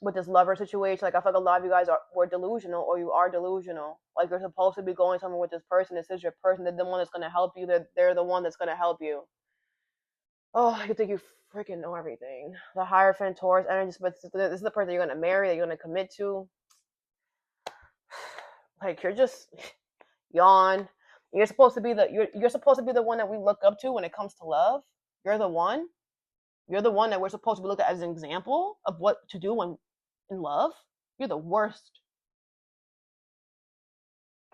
with this lover situation, like I feel like a lot of you guys were delusional, or you are delusional. Like you're supposed to be going somewhere with this person. This is your person. They're the one that's gonna help you. They're the one that's gonna help you. Oh, you think you freaking know everything. The Hierophant, Taurus energy, but this is the person you're gonna marry, that you're gonna commit to. Like you're just yawn. You're supposed to be the one that we look up to when it comes to love. You're the one. You're the one that we're supposed to be looked at as an example of what to do when in love. You're the worst.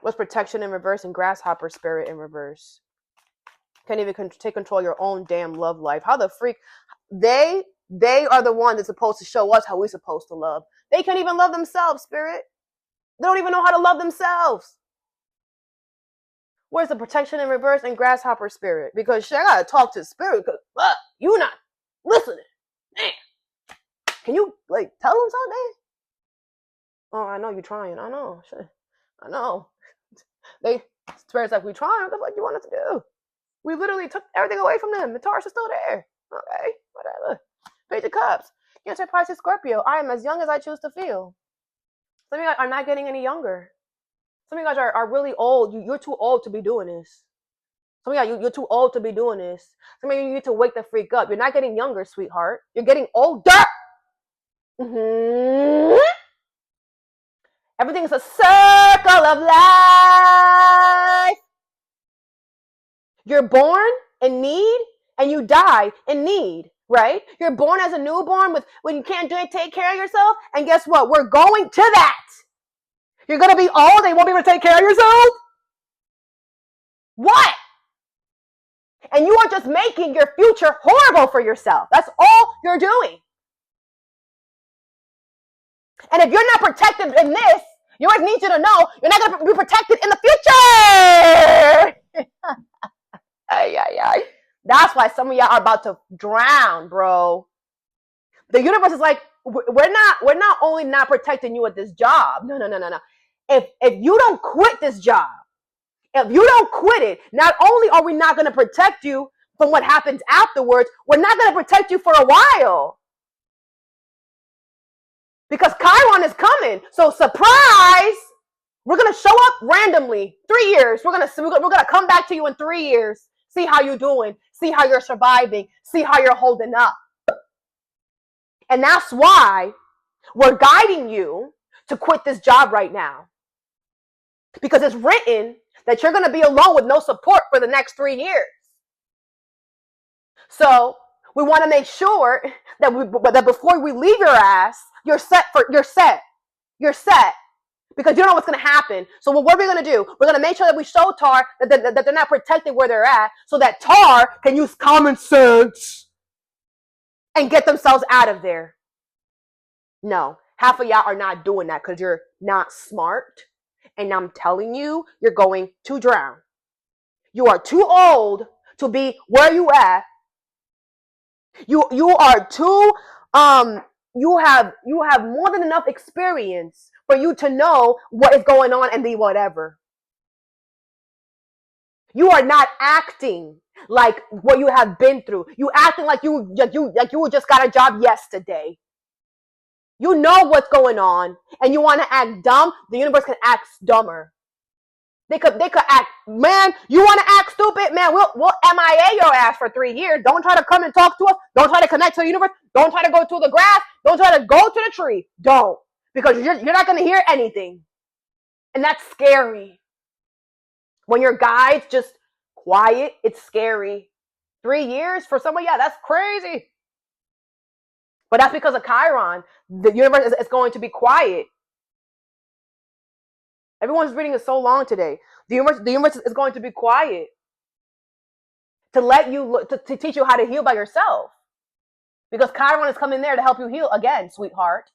What's protection in reverse and grasshopper spirit in reverse? Can't even take control of your own damn love life. How the freak? They are the one that's supposed to show us how we're supposed to love. They can't even love themselves, spirit. They don't even know how to love themselves. Where's the protection in reverse and grasshopper spirit? Because shit, I gotta talk to spirit because you not listening. Man. Can you like tell them something? Oh, I know you're trying. I know. Shit. I know. Spirit's like, we trying. What the fuck you want us to do? We literally took everything away from them. The Taurus is still there. Okay, whatever. Page of Cups. Cancer, Pisces, Scorpio. I am as young as I choose to feel. Some of you guys are not getting any younger. Some of you guys are really old. You're too old to be doing this. Some of you, you're too old to be doing this. Some of you need to wake the freak up. You're not getting younger, sweetheart. You're getting older. Mm-hmm. Everything is a circle of life. You're born in need and you die in need, right? You're born as a newborn when you can't take care of yourself. And guess what? We're going to that. You're going to be old and you won't be able to take care of yourself? What? And you are just making your future horrible for yourself. That's all you're doing. And if you're not protected in this, you always need you to know you're not going to be protected in the future. That's why some of y'all are about to drown, bro. The universe is like, we're not only not protecting you at this job. No. If you don't quit this job, if you don't quit it, not only are we not going to protect you from what happens afterwards, we're not going to protect you for a while. Because Chiron is coming. So surprise, we're going to show up randomly. 3 years. We're going to come back to you in 3 years. See how you're doing. See how you're surviving. See how you're holding up. And that's why we're guiding you to quit this job right now. Because it's written that you're going to be alone with no support for the next 3 years. So we want to make sure that before we leave your ass, you're set. Because you don't know what's going to happen. So what are we going to do? We're going to make sure that we show Tar that they're not protected where they're at, so that Tar can use common sense and get themselves out of there. No, half of y'all are not doing that because you're not smart. And I'm telling you, you're going to drown. You are too old to be where you at. You are too you have more than enough experience for you to know what is going on and the whatever. You are not acting like what you have been through. You acting like you just got a job yesterday. You know what's going on, and you want to act dumb. The universe can act dumber. They could act, man, you want to act stupid? Man, we'll MIA your ass for 3 years. Don't try to come and talk to us. Don't try to connect to the universe. Don't try to go to the grass. Don't try to go to the tree. Don't. Because you're not going to hear anything. And that's scary. When your guide's just quiet, it's scary. 3 years for someone, yeah, that's crazy. But that's because of Chiron. The universe is going to be quiet. Everyone's reading is so long today. The universe is going to be quiet to let you to teach you how to heal by yourself, because Chiron is coming there to help you heal again, sweetheart.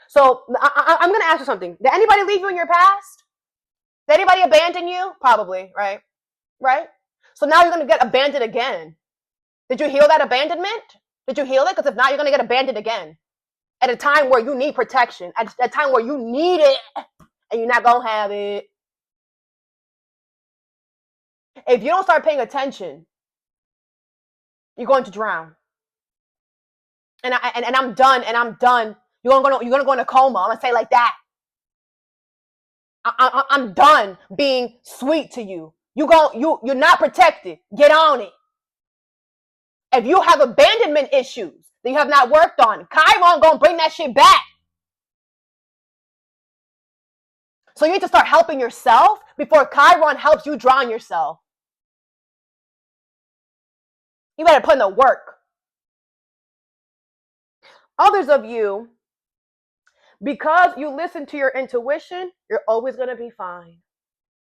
So I'm going to ask you something. Did anybody leave you in your past? Did anybody abandon you? Probably, right? Right? So now you're going to get abandoned again. Did you heal that abandonment? Did you heal it? Because if not, you're going to get abandoned again at a time where you need protection, at a time where you need it. And you're not going to have it. If you don't start paying attention, you're going to drown. And I'm done. You're going to go in a coma. I'm going to say it like that. I'm done being sweet to you. You're not protected. Get on it. If you have abandonment issues that you have not worked on, Chiron going to bring that shit back. So you need to start helping yourself before Chiron helps you drown yourself. You better put in the work. Others of you, because you listen to your intuition, you're always going to be fine.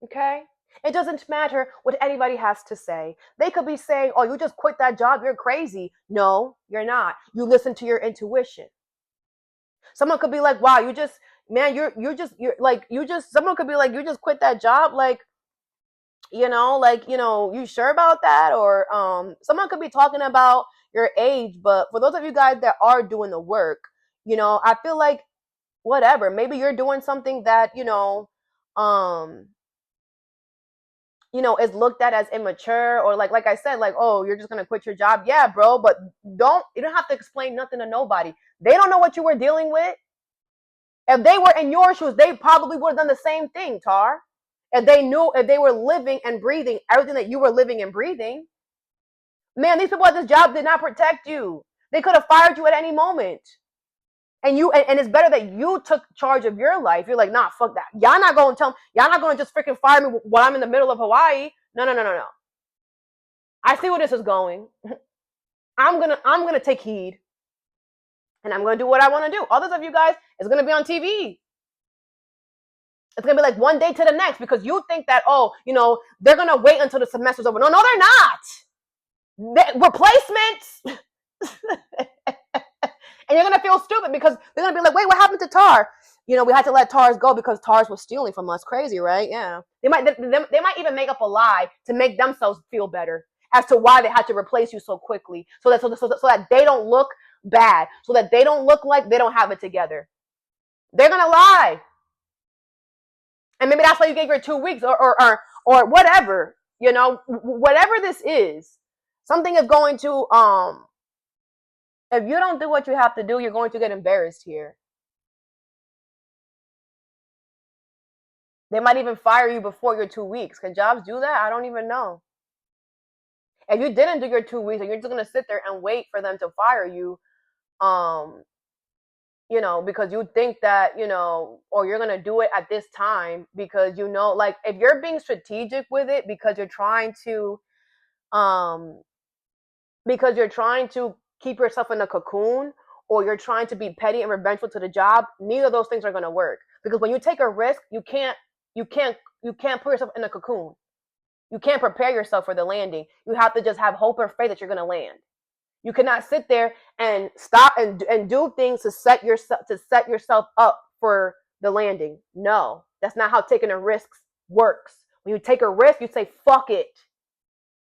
Okay? It doesn't matter what anybody has to say. They could be saying, oh, you just quit that job, you're crazy. No, you're not. You listen to your intuition. Someone could be like, wow, someone could be like, you just quit that job, you sure about that? Or someone could be talking about your age, but for those of you guys that are doing the work, I feel like whatever, maybe you're doing something that, is looked at as immature, or like I said, like, oh, you're just gonna quit your job. Yeah, bro, but you don't have to explain nothing to nobody. They don't know what you were dealing with. If they were in your shoes, they probably would have done the same thing, Tar. If they were living and breathing everything that you were living and breathing. Man, these people at this job did not protect you. They could have fired you at any moment. And it's better that you took charge of your life. You're like, nah, fuck that. Y'all not going to just freaking fire me while I'm in the middle of Hawaii. No. I see where this is going. I'm going to take heed. And I'm going to do what I want to do. Others of you guys, it's going to be on TV. It's going to be like one day to the next, because you think that, they're going to wait until the semester's over. No, they're not. Replacements. And you're going to feel stupid because they're going to be like, wait, what happened to Tar? We had to let Tars go because Tars was stealing from us. Crazy, right? Yeah. They might even make up a lie to make themselves feel better as to why they had to replace you so quickly. So that they don't look bad. So that they don't look like they don't have it together. They're going to lie. And maybe that's why you gave her 2 weeks or whatever, whatever this is, something is going to, if you don't do what you have to do, you're going to get embarrassed here. They might even fire you before your 2 weeks. Can jobs do that? I don't even know. If you didn't do your 2 weeks and you're just going to sit there and wait for them to fire you, because you think that, or you're going to do it at this time because, like if you're being strategic with it because you're trying to keep yourself in a cocoon, or you're trying to be petty and revengeful to the job, neither of those things are going to work. Because when you take a risk, you can't put yourself in a cocoon. You can't prepare yourself for the landing. You have to just have hope or faith that you're going to land. You cannot sit there and stop and do things to set yourself up for the landing. No, that's not how taking a risk works. When you take a risk, you say, fuck it.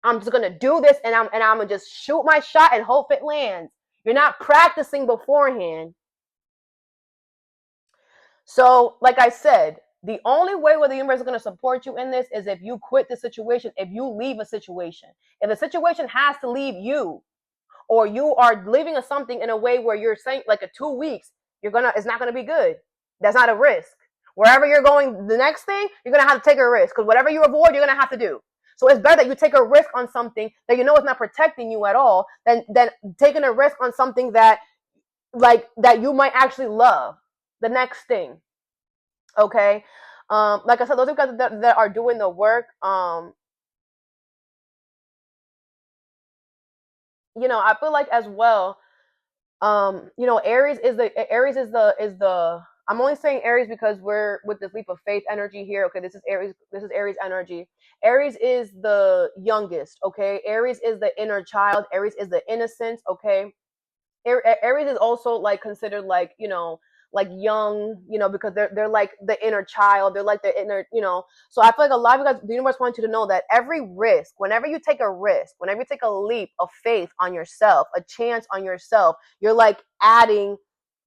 I'm just going to do this and I'm going to just shoot my shot and hope it lands. You're not practicing beforehand. So, like I said, the only way where the universe is going to support you in this is if you quit the situation, if you leave a situation. If the situation has to leave you, or you are living something in a way where you're saying like a 2 weeks, It's not gonna be good. That's not a risk. Wherever you're going, the next thing, you're gonna have to take a risk, because whatever you avoid, you're gonna have to do. So it's better that you take a risk on something that you know is not protecting you at all than taking a risk on something that that you might actually love. The next thing. Okay. Like I said, those of you guys that are doing the work, I feel like as well, Aries is the I'm only saying Aries because we're with this leap of faith energy here. Okay, this is Aries energy. Aries is the youngest. Okay, Aries is the inner child. Aries is the innocence. Okay, Aries is also like considered like young, because they're like the inner child. They're like the inner. So I feel like a lot of you guys, the universe wants you to know that every risk, whenever you take a risk, whenever you take a leap of faith on yourself, a chance on yourself, you're like adding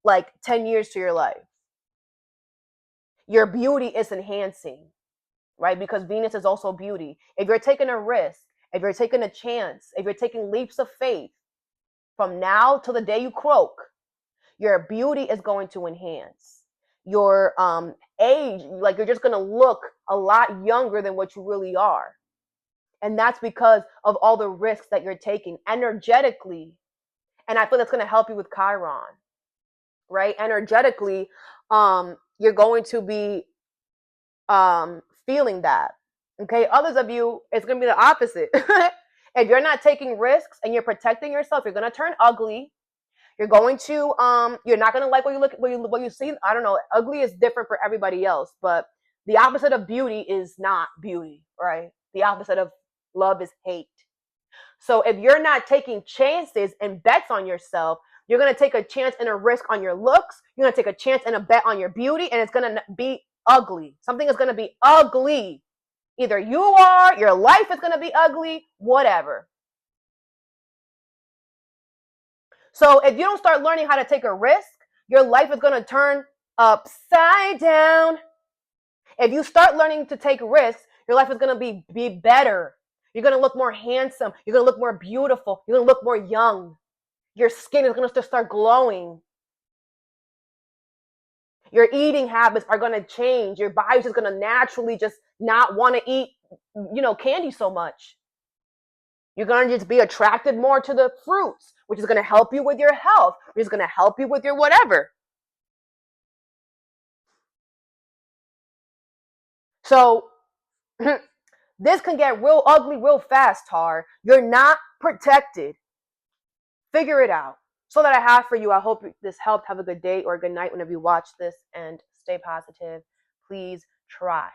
like 10 years to your life. Your beauty is enhancing, right? Because Venus is also beauty. If you're taking a risk, if you're taking a chance, if you're taking leaps of faith from now till the day you croak, your beauty is going to enhance. Your age, like you're just going to look a lot younger than what you really are. And that's because of all the risks that you're taking energetically. And I feel that's going to help you with Chiron, right? Energetically, you're going to be feeling that. Okay, others of you, it's going to be the opposite. If you're not taking risks and you're protecting yourself, you're going to turn ugly. You're going to you're not going to like what you see. I don't know. Ugly is different for everybody else, but the opposite of beauty is not beauty, right? The opposite of love is hate. So if you're not taking chances and bets on yourself, you're going to take a chance and a risk on your looks. You're going to take a chance and a bet on your beauty, and it's going to be ugly. Something is going to be ugly. Either you are, your life is going to be ugly, whatever. So if you don't start learning how to take a risk, your life is going to turn upside down. If you start learning to take risks, your life is going to be better. You're going to look more handsome. You're going to look more beautiful. You're going to look more young. Your skin is going to start glowing. Your eating habits are going to change. Your body's just going to naturally just not want to eat, candy so much. You're going to just be attracted more to the fruits, which is going to help you with your health, which is going to help you with your whatever. So this can get real ugly real fast, Tar. You're not protected. Figure it out. So that I have for you. I hope this helped. Have a good day or a good night whenever you watch this, and stay positive. Please try.